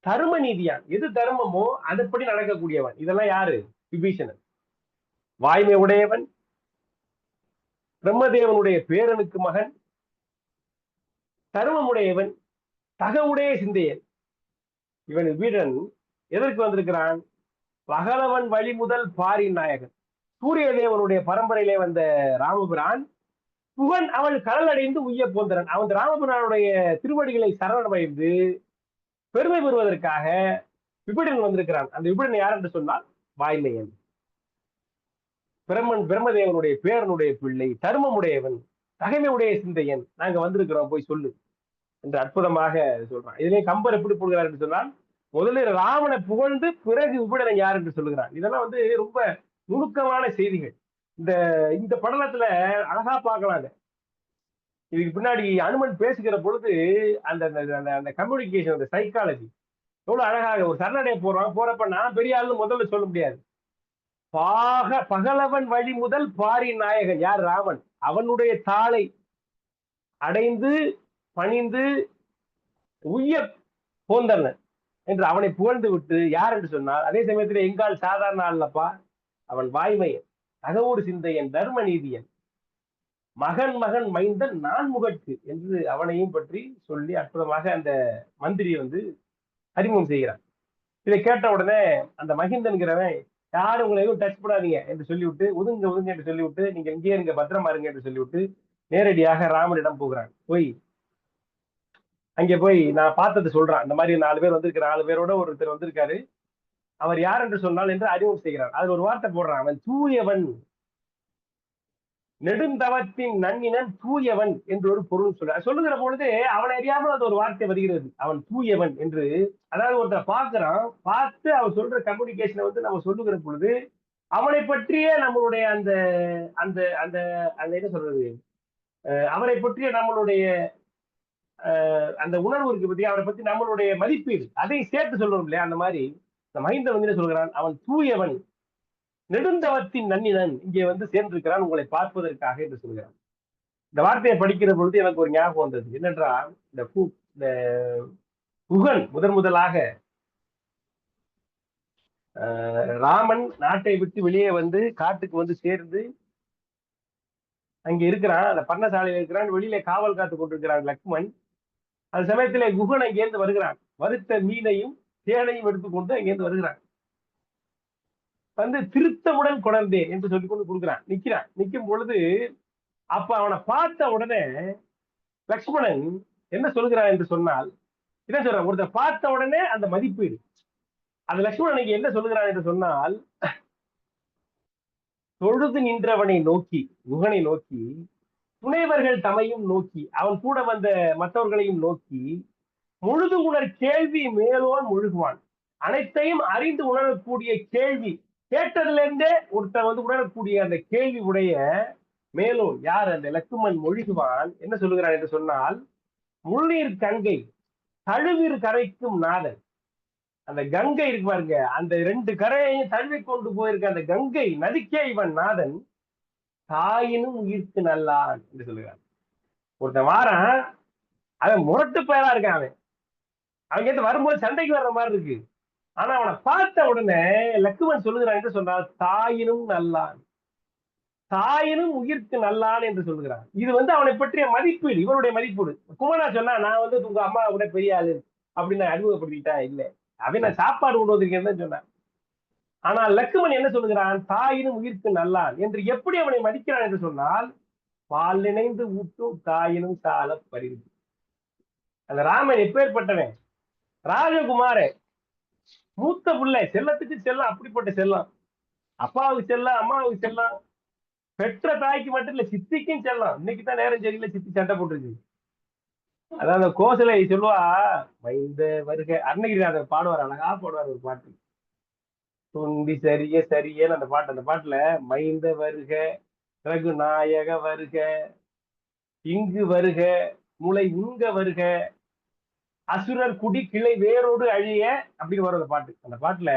தர்ம நீதியான், எது தர்மமோ அதுபடி நடக்கக்கூடியவன். இதெல்லாம் யாரு, விபீஷணன். வாய்மை உடையவன், பிரம்மதேவனுடைய பேரனுக்கு மகன், தர்மமுடையவன், தகவுடைய சிந்தையன். இவன் விபீடன் எதற்கு வந்திருக்கிறான், பகலவன் வழி முதல் பாரின் நாயகன், சூரிய தேவனுடைய பரம்பரையிலே வந்த ராமபிரான், புகன் அவள் கடல் அடைந்து உய்ய போந்தரன், அவன் ராமபிரானுடைய திருவடிகளை சரணடைந்து பெருமை பெறுவதற்காக விபீடன் வந்திருக்கிறான். அந்த விபீடன் யார் என்று சொன்னால் வாய்மையன், பிரம்மதேவனுடைய பேரனுடைய பிள்ளை, தர்மமுடையவன், தகைமையுடைய சிந்தையன், நாங்க வந்திருக்கிறோம் போய் சொல்லு என்று அற்புதமாக சொல்றான். இதிலே கம்பர் எப்படி போடுகிறார் என்று சொன்னால், முதலில் ராவனை புகழ்ந்து பிறகு விபீடனை யார் என்று சொல்லுகிறான். இதெல்லாம் ரொம்ப நுணுக்கமான செய்திகள். இந்த படலத்துல அழகா பார்க்கலாங்க. இதுக்கு பின்னாடி அனுமன் பேசுகிற பொழுது அந்த கம்யூனிகேஷன், அந்த சைக்காலஜி எவ்வளவு அழகாக, ஒரு சரணடைய போறப்ப நான் பெரிய ஆளுன்னு முதல்ல சொல்ல முடியாது. பகலவன் வழி முதல் பாரின் நாயகன் யார், ராமன், அவனுடைய தாளை அடைந்து பணிந்து உய்ய போந்தனன் என்று அவனை புகழ்ந்து விட்டு யார் என்று சொன்னார். அதே சமயத்தில் எங்கால் சாதாரண ஆள்லப்பா, அவன் வாய்மையன், தகவூர் சிந்தையன், தர்ம நீதியன், மகன் மகன் மைந்தன் நான் முகட்டு என்று அவனையும் பற்றி சொல்லி அற்புதமாக அந்த மந்திரி அறிமுகம் செய்கிறார். இதை கேட்ட உடனே அந்த மகிந்தன்கிறவன் யாரும் உங்களை எதுவும் டச் பண்ணாதீங்க என்று சொல்லிவிட்டு, ஒதுங்க ஒதுங்க என்று சொல்லிவிட்டு, நீங்க இங்கே இருங்க, பத்திரமா இருங்க என்று சொல்லிவிட்டு நேரடியாக ராமனிடம் போகிறான். அங்கே போய் நான் பார்த்தது சொல்றான். இந்த மாதிரி 4 பேர் வந்திருக்கிற 4 பேரோட ஒருத்தர் வந்திருக்காரு. அவர் யார் என்று சொன்னால் என்று அறிமுகம் செய்கிறார். அதுல ஒரு வார்த்தை போடுறான், அவன் தூயவன், நெடுந்தவத்தின் நன்னினன் தூயவன் என்று ஒரு பொருள் சொல்லுகிற பொழுது அவன் அறியாமல் அது ஒரு வார்த்தை வருகிறது, அவன் தூயவன் என்று. அதாவது ஒருத்தர் பார்க்கிறான், பார்த்து அவன் சொல்ற கம்யூனிகேஷனை வந்து நம்ம சொல்லுகிற பொழுது அவனை பற்றிய நம்மளுடைய அந்த அந்த அந்த அந்த என்ன சொல்றது, அவரை பற்றிய நம்மளுடைய அந்த உணர்வு இருக்கு பத்தி, அவரை பத்தி நம்மளுடைய மதிப்பீடு அதை சேர்த்து சொல்றோம் இல்லையா? அந்த மாதிரி இந்த மஹிந்த வந்து சொல்கிறான், அவன் தூயவன், நெடுந்தவத்தின் நன்னினன் இங்கே வந்து சேர்ந்திருக்கிறான் உங்களை பார்ப்பதற்காக என்று சொல்கிறான். இந்த வார்த்தையை படிக்கிற பொழுது எனக்கு ஒரு ஞாபகம் வந்தது. என்னென்றால், இந்த குகன் முதலாக ராமன் நாட்டை விட்டு வெளியே வந்து காட்டுக்கு வந்து சேர்ந்து அங்க இருக்கிறான், அந்த பர்ணசாலையில் இருக்கிறான், வெளியில காவல் காத்து கொண்டிருக்கிறான் லக்ஷ்மன். அந்த சமயத்திலே குகன் அங்கேருந்து வருகிறான், வறுத்த மீனையும் தேனையும் எடுத்துக்கொண்டு அங்கேருந்து வருகிறான். வந்து திருத்தமுடன் கொடர்ந்தேன் என்று சொல்லி கொண்டு கொடுக்குறான், நிக்கிறான். நிற்கும் பொழுது அப்ப அவனை பார்த்த உடனே லக்ஷ்மணன் என்ன சொல்கிறான் என்று சொன்னால், என்ன சொல்றான், ஒருத்தர் பார்த்த உடனே அந்த மதிப்பீடு. அது லக்ஷ்மணன் என்ன சொல்லுகிறான் என்று சொன்னால், தொழுது நின்றவனை நோக்கி, குகனை நோக்கி, துணைவர்கள் தமையும் நோக்கி, அவன் கூட வந்த மற்றவர்களையும் நோக்கி, முழுது உணர் கேள்வி மேலோன் முழுகுவான், அனைத்தையும் அறிந்து உணரக்கூடிய கேள்வி, கேட்டதுல இருந்தே ஒருத்தர் வந்து உணரக்கூடிய அந்த கேள்வி உடைய மேலோன் யார், அந்த லக்குமன் மொழிகுவான் என்ன சொல்லுகிறான் என்று சொன்னால், முழுநீர் கங்கை தழுவிர் கரைக்கும் நாதன். அந்த கங்கை இருக்கு பாருங்க, அந்த 2 கரையையும் தழுவி கொண்டு போயிருக்க அந்த கங்கை நதிக்கே இவன் நாதன், தாயினும் உயிர்க்கு நல்லான் என்று சொல்லுகிறான். ஒருத்தன் வாரான், அவன் முரட்டு பயலா இருக்கான், அவன் கேட்டு வரும்போது சண்டைக்கு வர்ற மாதிரி இருக்கு. ஆனா அவனை பார்த்த உடனே லக்குமன் சொல்லுகிறான் என்று சொன்னால், தாயினும் நல்லான், தாயினும் உயிர்க்கு நல்லான் என்று சொல்லுகிறான். இது வந்து அவனை பற்றிய மதிப்பீடு, இவருடைய மதிப்பீடு. குமரா சொன்னா, நான் வந்து உங்க அம்மா விட பெரிய ஆளு அப்படின்னு நான் அறிமுகப்படுத்திட்டேன், இல்லை அவன் நான் சாப்பாடு கொண்டு வந்திருக்கேன்னு சொன்னான். ஆனால் லக்குமன் என்ன சொல்லுகிறான், தாயினும் உயிர்க்கு நல்லான் என்று. எப்படி அவனை மதிக்கிறான் என்று சொன்னால், பால் நினைந்து ஊட்டும் தாயினும் சால பரிந்து. அந்த ராமன் எப்பேற்பட்டவன், ராஜகுமார மூத்த பிள்ளை, செல்லத்துக்கு செல்லம், அப்படிப்பட்ட செல்லம், அப்பாவுக்கு செல்லம், அம்மாவுக்கு செல்லம், பெற்ற தாய்க்கு மட்டும் இல்ல சித்திக்கும் செல்லம். இன்னைக்குதான் நேரம் சரியில்லை, சித்தி சண்டை போட்டுருக்கு. அதாவது கோசலை சொல்லுவா, மைந்த வருக, அருணகிரிநாதர் பாடுவார், அழகா பாடுவார் ஒரு பாட்டு, துண்டி சரிய சரியன்னு அந்த பாட்டு. அந்த பாட்டுல மைந்த வருக, ரகுநாயக வருக, இங்கு வருக, முளை உங்க வருக, அசுரர் குடி கிளை வேரோடு அழிய அப்படின்னு வரும் அந்த பாட்டு. அந்த பாட்டுல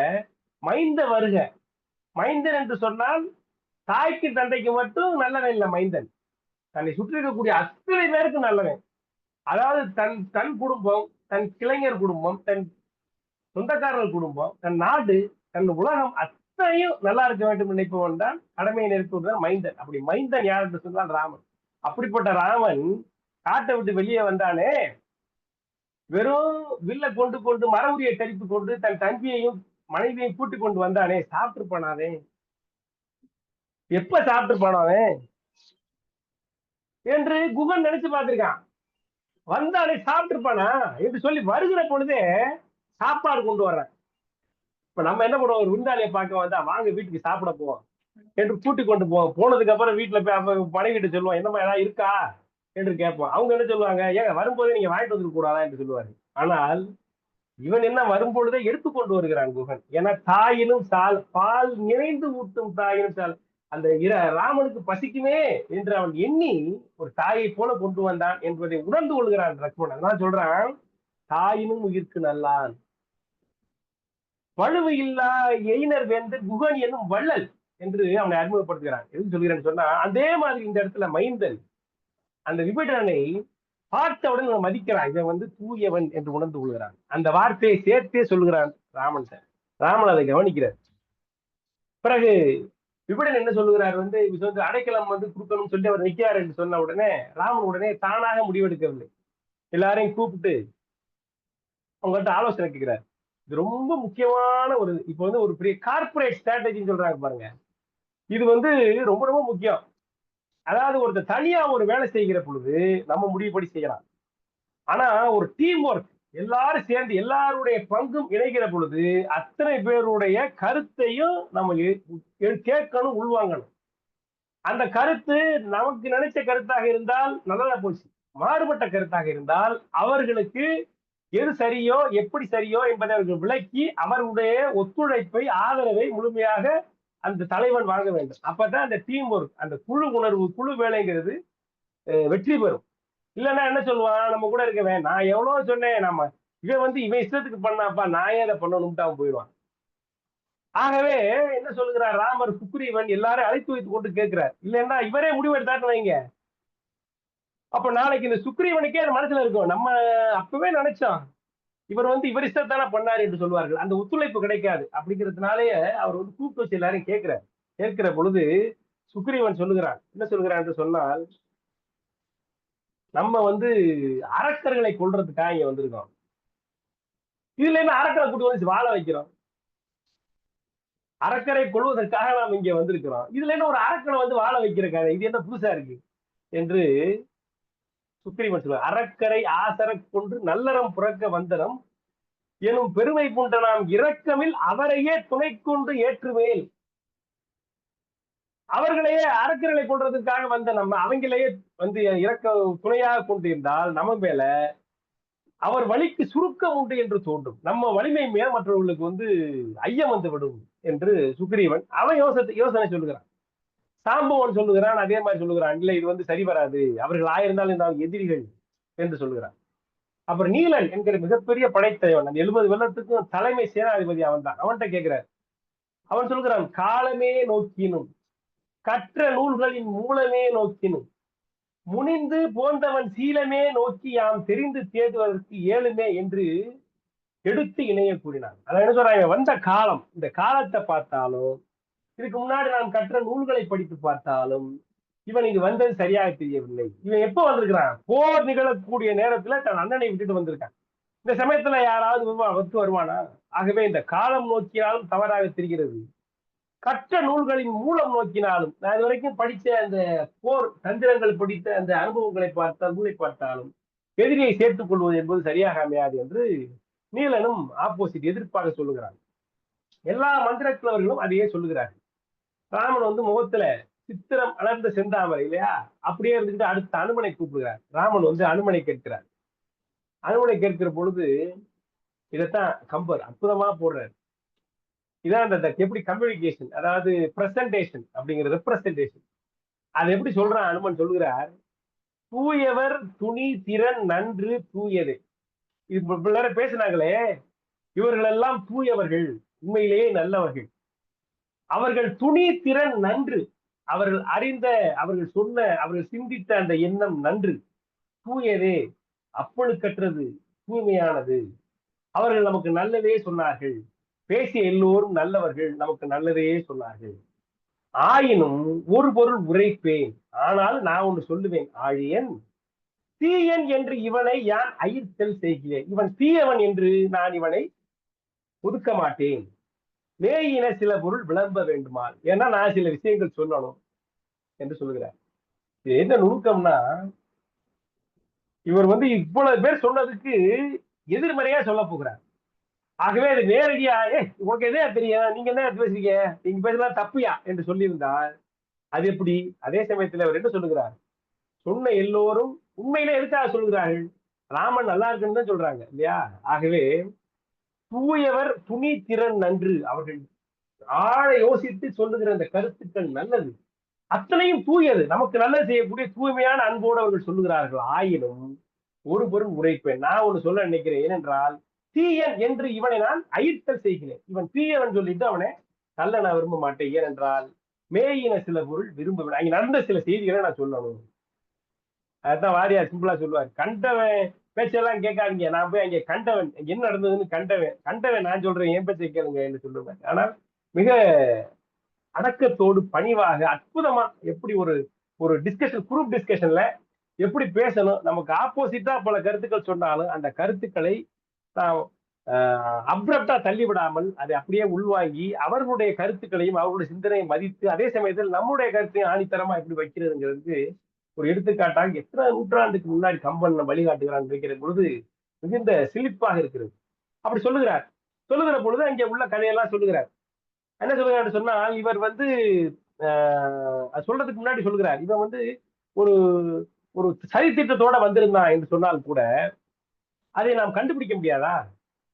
மைந்த வருக, மைந்தன் என்று சொன்னால் தாய்க்கு தந்தைக்கு மட்டும் நல்லவன் இல்ல மைந்தன், தன்னை சுற்றி இருக்கக்கூடிய அத்தனை பேருக்கு நல்லவன். அதாவது தன் குடும்பம், தன் கிளைஞர் குடும்பம், தன் சொந்தக்காரர்கள் குடும்பம், தன் நாடு, தன் உலகம் அத்தனையும் நல்லா இருக்க வேண்டும் நினைப்பவன் தான் கடமையை நிறுத்துவதுதான் மைந்தன். அப்படி மைந்தன் யார் என்று சொன்னால் ராமன். அப்படிப்பட்ட ராமன் காட்டை விட்டு வெளியே வந்தானே, வெறும் வில்ல கொண்டு கொண்டு மர உரியை தரித்து கொண்டு தன் தம்பியையும் மனைவியையும் கூட்டிக் கொண்டு வந்தானே, சாப்பிட்டு போனானே, எப்ப சாப்பிட்டு போனானே என்று குகன் நினைச்சு பார்த்திருக்கான். வந்தானே சாப்பிட்டுருப்பானா என்று சொல்லி வருகிற பொழுதே சாப்பாடு கொண்டு வர்றேன். இப்ப நம்ம என்ன பண்ணுவோம், ஒரு விருந்தாளியை பார்க்க வந்தா வாங்க வீட்டுக்கு சாப்பிட போவோம் என்று கூட்டி கொண்டு போவோம். போனதுக்கு அப்புறம் வீட்டுல போய் மனைவிட்டு சொல்லுவோம், என்னமா ஏதாவது இருக்கா என்று கேட்போம். அவங்க என்ன சொல்லுவாங்க, ஏங்க வரும்போதே நீங்க வாங்கிட்டு வந்துருக்க கூடாதா என்று சொல்லுவாரு. ஆனால் இவன் என்ன வரும்பொழுதே எடுத்துக்கொண்டு வருகிறான் குகன். ஏன்னா தாயினும் சால், பால் நிறைந்து ஊட்டும் தாயினும் சால், அந்த ராமனுக்கு பசிக்குமே என்று அவன் எண்ணி ஒரு தாயை போல கொண்டு வந்தான் என்பதை உணர்ந்து கொள்கிறான் லக்ஷ்மணன். அதான் சொல்றான், தாயினும் உயிர்க்கு நல்லான், வலுவு இல்லா எயினர் வேந்து குகன் என்னும் வள்ளல் என்று அவனை அறிமுகப்படுத்துகிறான். எதுக்கு சொல்கிறேன்னு சொன்னா, அதே மாதிரி இந்த இடத்துல மைந்தன் அந்த விபீடனை பார்த்தவுடன் மதிக்கிறான், இவன் வந்து தூயவன் என்று உணர்ந்து கொள்கிறான். அந்த வார்த்தையை சேர்த்தே சொல்லுகிறான் ராமன். ராமன் அதை கவனிக்கிறார். பிறகு விபீடன் என்ன சொல்லுகிறார், வந்து அடைக்கலம் வந்து கொடுக்கணும்னு சொல்லி அவர் நிற்கிறார் என்று சொன்ன உடனே ராமன் உடனே தானாக முடிவெடுக்கவில்லை, எல்லாரையும் கூப்பிட்டு அவங்கள்ட்ட ஆலோசனை கேட்கிறார். இது ரொம்ப முக்கியமான ஒரு இப்போ வந்து ஒரு பெரிய கார்பரேட் ஸ்ட்ராட்டஜின்னு சொல்றாங்க பாருங்க. இது வந்து ரொம்ப ரொம்ப முக்கியம். அதாவது ஒருத்தர் தனியா ஒரு வேலை செய்கிற பொழுது நம்ம முடிவுபடி செய்யலாம். ஆனா ஒரு டீம் ஒர்க், எல்லாரும் சேர்ந்து எல்லாருடைய பங்கும் இணைகிற பொழுது அத்தனை பேருடைய கருத்தையும் நம்ம கேட்கணும், உள்வாங்கணும். அந்த கருத்து நமக்கு நினைச்ச கருத்தாக இருந்தால் நல்லதா போச்சு. மாறுபட்ட கருத்தாக இருந்தால் அவர்களுக்கு எது சரியோ எப்படி சரியோ என்பதை அவர்கள் விளக்கி அவர்களுடைய ஒத்துழைப்பை ஆதரவை முழுமையாக அந்த தலைவன் வாங்க வேண்டும். அப்பதான் அந்த டீம் ஒர்க், அந்த குழு உணர்வு, குழு வேலைங்கிறது வெற்றி பெறும். இல்லைன்னா என்ன சொல்லுவான், நம்ம கூட இருக்கவன், நான் எவ்வளவு சொன்னேன், நம்ம இவன் வந்து இவன் இஷ்டத்துக்கு பண்ணாப்பா, நான் ஏன் அதை பண்ணணும்ட்டு அவன் போயிடுவான். ஆகவே என்ன சொல்லுகிறார் ராமர், சுக்ரீவன் எல்லாரும் அழைத்து வைத்துக் கொண்டு கேட்கிறார். இல்லைன்னா இவரே முடிவு எடுத்தாட்டு வைங்க, அப்ப நாளைக்கு இந்த சுக்ரீவனுக்கே அந்த மனசுல இருக்கும், நம்ம அப்பவே நினைச்சோம் இவர் வந்து இவர் இஷ்டத்தானே பண்ணாரு என்று சொல்வார்கள். அந்த ஒத்துழைப்பு கிடைக்காது. அப்படிங்கிறதுனாலேயே அவர் வந்து கூப்பிட்டு வச்சு எல்லாரும் கேட்கிறார். கேட்கிற பொழுது சுக்ரீவன் சொல்லுகிறான், என்ன சொல்கிறான் என்று சொன்னால், நம்ம வந்து அரக்கர்களை கொல்றதுக்காக இங்க வந்திருக்கோம். இதுல என்ன அரக்கரை கூட்டு வந்து வாழ வைக்கிறோம்? அரக்கரை கொள்வதற்காக நாம் இங்க வந்திருக்கிறோம். இதுல என்ன ஒரு அரக்கனை வந்து வாழ வைக்கிற கதை, இது என்ன புதுசா இருக்கு என்று சுக்ரீவன் சொல்லுவார். அரக்கரை ஆசரக் கொன்று நல்லறம் புறக்க வந்தனம் எனும் பெருமை பூண்ட நாம் இரக்கமில் அவரையே துணை கொண்டு ஏற்றுவேல். அவர்களையே அரக்கர்களை கொள்றதுக்காக வந்த நம்ம அவங்களையே வந்து இறக்க துணையாக கொண்டிருந்தால் நம்ம மேல அவர் வழிக்கு சுருக்கம் உண்டு என்று தோன்றும். நம்ம வலிமை மேல மற்றவர்களுக்கு வந்து ஐயம் வந்து விடும் என்று சுக்ரீவன் அவன் யோசனை சொல்லுகிறான். சாம்பவன் சொல்லுகிறான், அதே மாதிரி சொல்லுகிறான், இல்லை இது வந்து சரி வராது, அவர்கள் ஆயிருந்தாலும் இந்த எதிரிகள் என்று சொல்லுகிறான். அப்புறம் நீலன் என்கிற மிகப்பெரிய படைத்தலைவன், அந்த 70 வெள்ளத்துக்கும் தலைமை சேனாதிபதி அவன் தான். அவன்கிட்ட கேட்கிறார். அவன் சொல்கிறான், காலமே நோக்கினும் கற்ற நூல்களின் மூலமே நோக்கினும் முனிந்து போந்தவன் சீலமே நோக்கி யாம் தெரிந்து தேடுவதற்கு ஏழுமே என்று எடுத்து இணைய கூறினான். அதான் என்ன சொல்றாங்க, வந்த காலம், இந்த காலத்தை பார்த்தாலும் இதுக்கு முன்னாடி நாம் கற்ற நூல்களை படித்து பார்த்தாலும் இவன் இங்கு வந்தது சரியாக தெரியவில்லை. இவன் எப்ப வந்திருக்கிறான், போர் நிகழக்கூடிய நேரத்துல தன் அண்ணனை விட்டுட்டு வந்திருக்கான். இந்த சமயத்துல யாராவது ஒத்து வருவானா? ஆகவே இந்த காலம் நோக்கினாலும் தவறாக தெரிகிறது, கற்ற நூல்களின் மூலம் நோக்கினாலும், நான் இது வரைக்கும் படித்த அந்த போர் தந்திரங்கள் படித்த அந்த அனுபவங்களை பார்த்தால் நூலை பார்த்தாலும் எதிரியை சேர்த்துக் கொள்வது என்பது சரியாக அமையாது என்று நீலனும் ஆப்போசிட் எதிர்ப்பாக சொல்லுகிறான். எல்லா மந்திரக்கிழவர்களும் அதையே சொல்லுகிறார்கள். ராமன் வந்து முகத்துல சித்திரம் அலர்ந்த செந்தாமரை இல்லையா, அப்படியே இருந்துட்டு அடுத்த அனுமனை கூப்பிடுகிறார். ராமன் வந்து அனுமனை கேட்கிறார். அனுமனை கேட்கிற பொழுது இதைத்தான் கம்பர் அற்புதமா போடுறாரு. இதான் அந்த எப்படி கம்யூனிகேஷன், அதாவது பிரசன்டேஷன் அப்படிங்கிற ரெப்ரசன்டேஷன், அது எப்படி சொல்றான் அனுமன் சொல்லுகிறார், தூயவர் துணி திறன் நன்று தூயது. இது பிள்ளைற பேசினாங்களே, இவர்கள் எல்லாம் தூயவர்கள், உண்மையிலேயே நல்லவர்கள். அவர்கள் துணி திறன் நன்று, அவர்கள் அறிந்த, அவர்கள் சொன்ன, அவர்கள் சிந்தித்த அந்த எண்ணம் நன்று, தூயதே, அப்பழுக்கற்றது, தூய்மையானது. அவர்கள் நமக்கு நல்லதே சொன்னார்கள். பேசிய எல்லோரும் நல்லவர்கள், நமக்கு நல்லதே சொன்னார்கள். ஆயினும் ஒரு பொருள் உரைப்பேன், ஆனால் நான் ஒன்று சொல்லுவேன், ஆழியன் தீயன் என்று இவனை யான் அயிர்த்தல் செய்கிறேன். இவன் தீயவன் என்று நான் இவனை ஒதுக்க மாட்டேன். மேயின சில பொருள் விளம்ப வேண்டுமால், ஏன்னா நான் சில விஷயங்கள் சொல்லணும் என்று சொல்லுகிறார். இது என்ன நுணுக்கம்னா, இவர் வந்து இவ்வளவு பேர் சொன்னதுக்கு எதிர்மறையா சொல்ல போகிறார். ஆகவே அது நேரடியா, உங்களுக்கு எதே தெரியும், நீங்க என்ன பேசுறீங்க, நீங்க பேசலாம் தப்பியா என்று சொல்லியிருந்தால் அது எப்படி? அதே சமயத்தில் அவர் என்ன சொல்லுகிறார், சொன்ன எல்லோரும் உண்மையிலே எதுக்காக சொல்லுகிறார்கள், ராமன் நல்லா இருக்குன்னு தான் சொல்றாங்க இல்லையா. ஆகவே தூயவர் துணி திறன் நன்று, அவர்கள் ஆழ யோசித்து சொல்லுகிற அந்த கருத்துக்கள் நல்லது, அத்தனையும் தூயது, நமக்கு நல்லது செய்யக்கூடிய தூய்மையான அன்போடு அவர்கள் சொல்லுகிறார்கள். ஆயினும் ஒரு பொருள் உரைப்பேன், நான் ஒன்று சொல்ல நினைக்கிறேன், ஏனென்றால் தீயன் என்று இவனை நான் அயிர்த்தல் செய்கிறேன். இவன் தீயவன் சொல்லிட்டு அவனை நல்ல நான் விரும்ப மாட்டேன். ஏனென்றால் மேயின சில பொருள் விரும்ப, அங்க நடந்த சில செய்திகளை நான் சொல்லணும். அதுதான் வாரியார் சிம்பிளா சொல்லுவார், கண்டவன் பேச்செல்லாம் கேட்காதீங்க, நான் போய் அங்கே கண்டவன் என்ன நடந்ததுன்னு கண்டவன் நான் சொல்றேன், என் பேச்சை கேளுங்க என்று சொல்லுவேன். ஆனால் மிக அடக்கத்தோடு பணிவாக அற்புதமா எப்படி ஒரு ஒரு டிஸ்கஷன், குரூப் டிஸ்கஷன்ல எப்படி பேசணும், நமக்கு ஆப்போசிட்டா பல கருத்துக்கள் சொன்னாலும் அந்த கருத்துக்களை நான் அப்ரப்டா தள்ளிவிடாமல் அதை அப்படியே உள்வாங்கி அவர்களுடைய கருத்துக்களையும் அவர்களுடைய சிந்தனையை மதித்து அதே சமயத்தில் நம்முடைய கருத்தையும் ஆணித்தரமா எப்படி வைக்கிறதுங்கிறது ஒரு எடுத்துக்காட்டாக எத்தனை நூற்றாண்டுக்கு முன்னாடி கம்பன் வழிகாட்டுகிறான் வைக்கிற பொழுது மிகுந்த சிலிப்பாக இருக்கிறது. அப்படி சொல்லுகிற பொழுது அங்கே உள்ள கதையெல்லாம் சொல்லுகிறார். என்ன சொல்லுகிறார் சொன்னால், இவர் வந்து சொல்றதுக்கு முன்னாடி சொல்லுகிறார், இவன் வந்து ஒரு ஒரு சதித்திட்டத்தோட வந்திருந்தான் என்று சொன்னால் கூட அதை நாம் கண்டுபிடிக்க முடியாதா?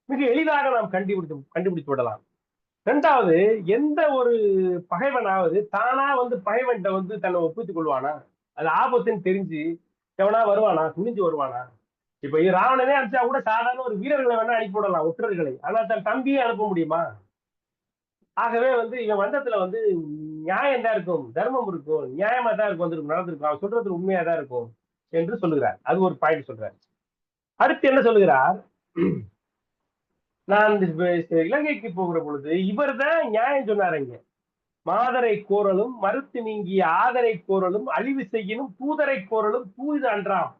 மிக எளிதாக நாம் கண்டுபிடித்து விடலாம். இரண்டாவது, எந்த ஒரு பகைவனாவது தானா வந்து பகைவன்கிட்ட வந்து தன்னை ஒப்பித்துக் கொள்வானா? அது ஆபத்துன்னு தெரிஞ்சு எவனா வருவானா? துணிஞ்சு வருவானா? இப்ப ராவணனே அனுப்பிச்சா கூட சாதாரண ஒரு வீரர்களை வேணா அனுப்பி விடலாம், ஒற்றர்களை. ஆனா தன் தம்பியே அனுப்ப முடியுமா? ஆகவே வந்து இவன் வந்ததுல வந்து நியாயம் தான் இருக்கும், தர்மம் இருக்கும், நியாயமா தான் இருக்கும், வந்திருக்கும், நடந்திருக்கும், அவன் சொல்றது உண்மையா தான் இருக்கும் என்று சொல்லுகிறார். அது ஒரு பாயிண்ட் சொல்றார். அடுத்து என்ன சொல்லுகிறார்? நான் இலங்கைக்கு போகிற பொழுது இவர் தான் நியாயம் சொன்னாருங்க. மாதரை கோரலும் மறுத்து நீங்கிய ஆதரை கோரலும் அழிவு செய்யணும் தூதரை கோரலும் தூது அன்றாம்.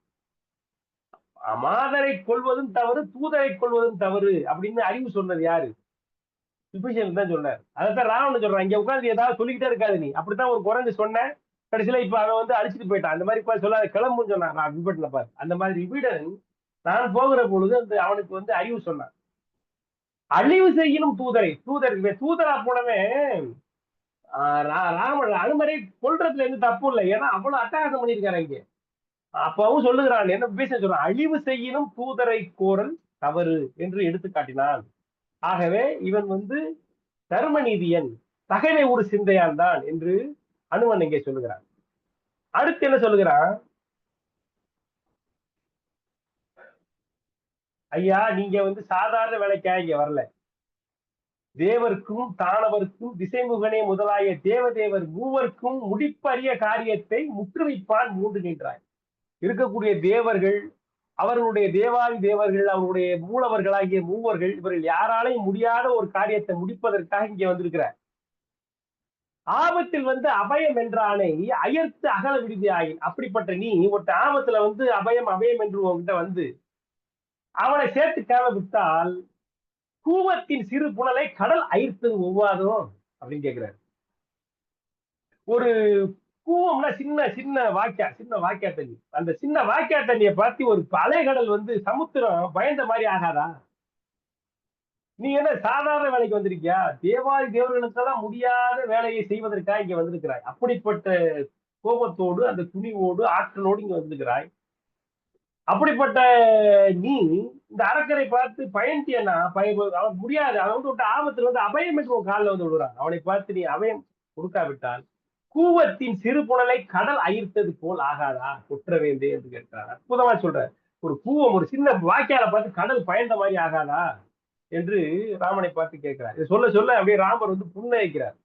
மாதரை கொள்வதும் தவறு, தூதரை கொள்வதும் தவறு அப்படின்னு அறிவு சொன்னது யாரு? விபீஷன் தான் சொன்னார். அதான் ராவணன் சொல்றான், இங்க உட்காந்து ஏதாவது சொல்லிக்கிட்டே இருக்காது நீ. அப்படித்தான் ஒரு குரங்கு சொன்ன, கடைசியில இப்ப அவன் வந்து அழிச்சிட்டு போயிட்டான். அந்த மாதிரி சொல்லாத, கிளம்புன்னு சொன்னான். நான் விபீடனை பாரு. அந்த மாதிரி விபீடன் நான் போகிற பொழுது அந்த அவனுக்கு வந்து அறிவு சொன்னான். அழிவு செய்யணும் தூதரா போனவே ராமன் அனுமரை கொல்றதுல எந்த தப்பு இல்லை. ஏன்னா அவ்வளவு அட்டகாசம் பண்ணியிருக்காரு இங்க. அப்பவும் சொல்லுகிறான், என்ன பேச சொல்றான், அழிவு செய்யணும் தூதரை கோரல் தவறு என்று எடுத்து காட்டினான். ஆகவே இவன் வந்து தர்மநீதியன், தகவை ஒரு சிந்தையான் தான் என்று அனுமன் இங்கே சொல்லுகிறான். அடுத்து என்ன சொல்லுகிறான்? ஐயா, நீங்க வந்து சாதாரண வேலைக்காக இங்க வரல. தேவர்க்கும் தானவர்க்கும் திசைமுகனே முதலாய தேவதேவர் மூவர்க்கும் முடிப்பரிய காரியத்தை முற்றுவிப்பான் மூன்று நின்றாய். இருக்கக்கூடிய தேவர்கள், அவர்களுடைய தேவாதி தேவர்கள், அவருடைய மூலவர்களாகிய மூவர்கள், இவர்கள் யாராலையும் முடியாத ஒரு காரியத்தை முடிப்பதற்காக இங்கே வந்திருக்கிறார். ஆபத்தில் வந்து அபயம் என்ற ஆணை அயர்த்து அகல விடுதி ஆயின். அப்படிப்பட்ட நீ ஒருத்த ஆபத்துல வந்து அபயம் அபயம் என்று உங்ககிட்ட வந்து அவனை சேர்த்துக்காம விட்டால் கூவத்தின் சிறு புனலை கடல் அயிர்த்து ஒவ்வாதோ அப்படின்னு கேட்கிறாரு. ஒரு கூவம்னா சின்ன சின்ன வாக்கியா தண்ணி. அந்த சின்ன வாக்கியா தண்ணியை பார்த்து ஒரு அலைகடல் வந்து சமுத்திரம் பயந்த மாதிரி ஆகாதா? நீ என்ன சாதாரண வேலைக்கு வந்திருக்கியா? தேவாதி தேவர்களுக்கெல்லாம் முடியாத வேலையை செய்வதற்காக இங்க வந்திருக்கிறாய். அப்படிப்பட்ட கோபத்தோடு, அந்த துணிவோடு, ஆற்றலோடு இங்க வந்திருக்கிறாய். அப்படிப்பட்ட நீ இந்த அரக்கரை பார்த்து பயன்ட்டியன்னா அவன் முடியாது. அவன் வந்து விட்ட ஆபத்துல வந்து அபயம் என்று உன் காலில் வந்து விடுறான். அவனை பார்த்து நீ அபயம் கொடுக்காவிட்டால் கூவத்தின் சிறு புனலை கடல் அயிர்த்தது போல் ஆகாதா குற்றவேந்தே என்று கேட்கிறார். அற்புதமா சொல்ற. ஒரு கூவம், ஒரு சின்ன வாய்க்கால பார்த்து கடல் பயந்த மாதிரி ஆகாதா என்று ராமனை பார்த்து கேட்கிறார். இது சொல்ல சொல்ல அப்படியே ராமர் வந்து புன்னகைக்கிறார்.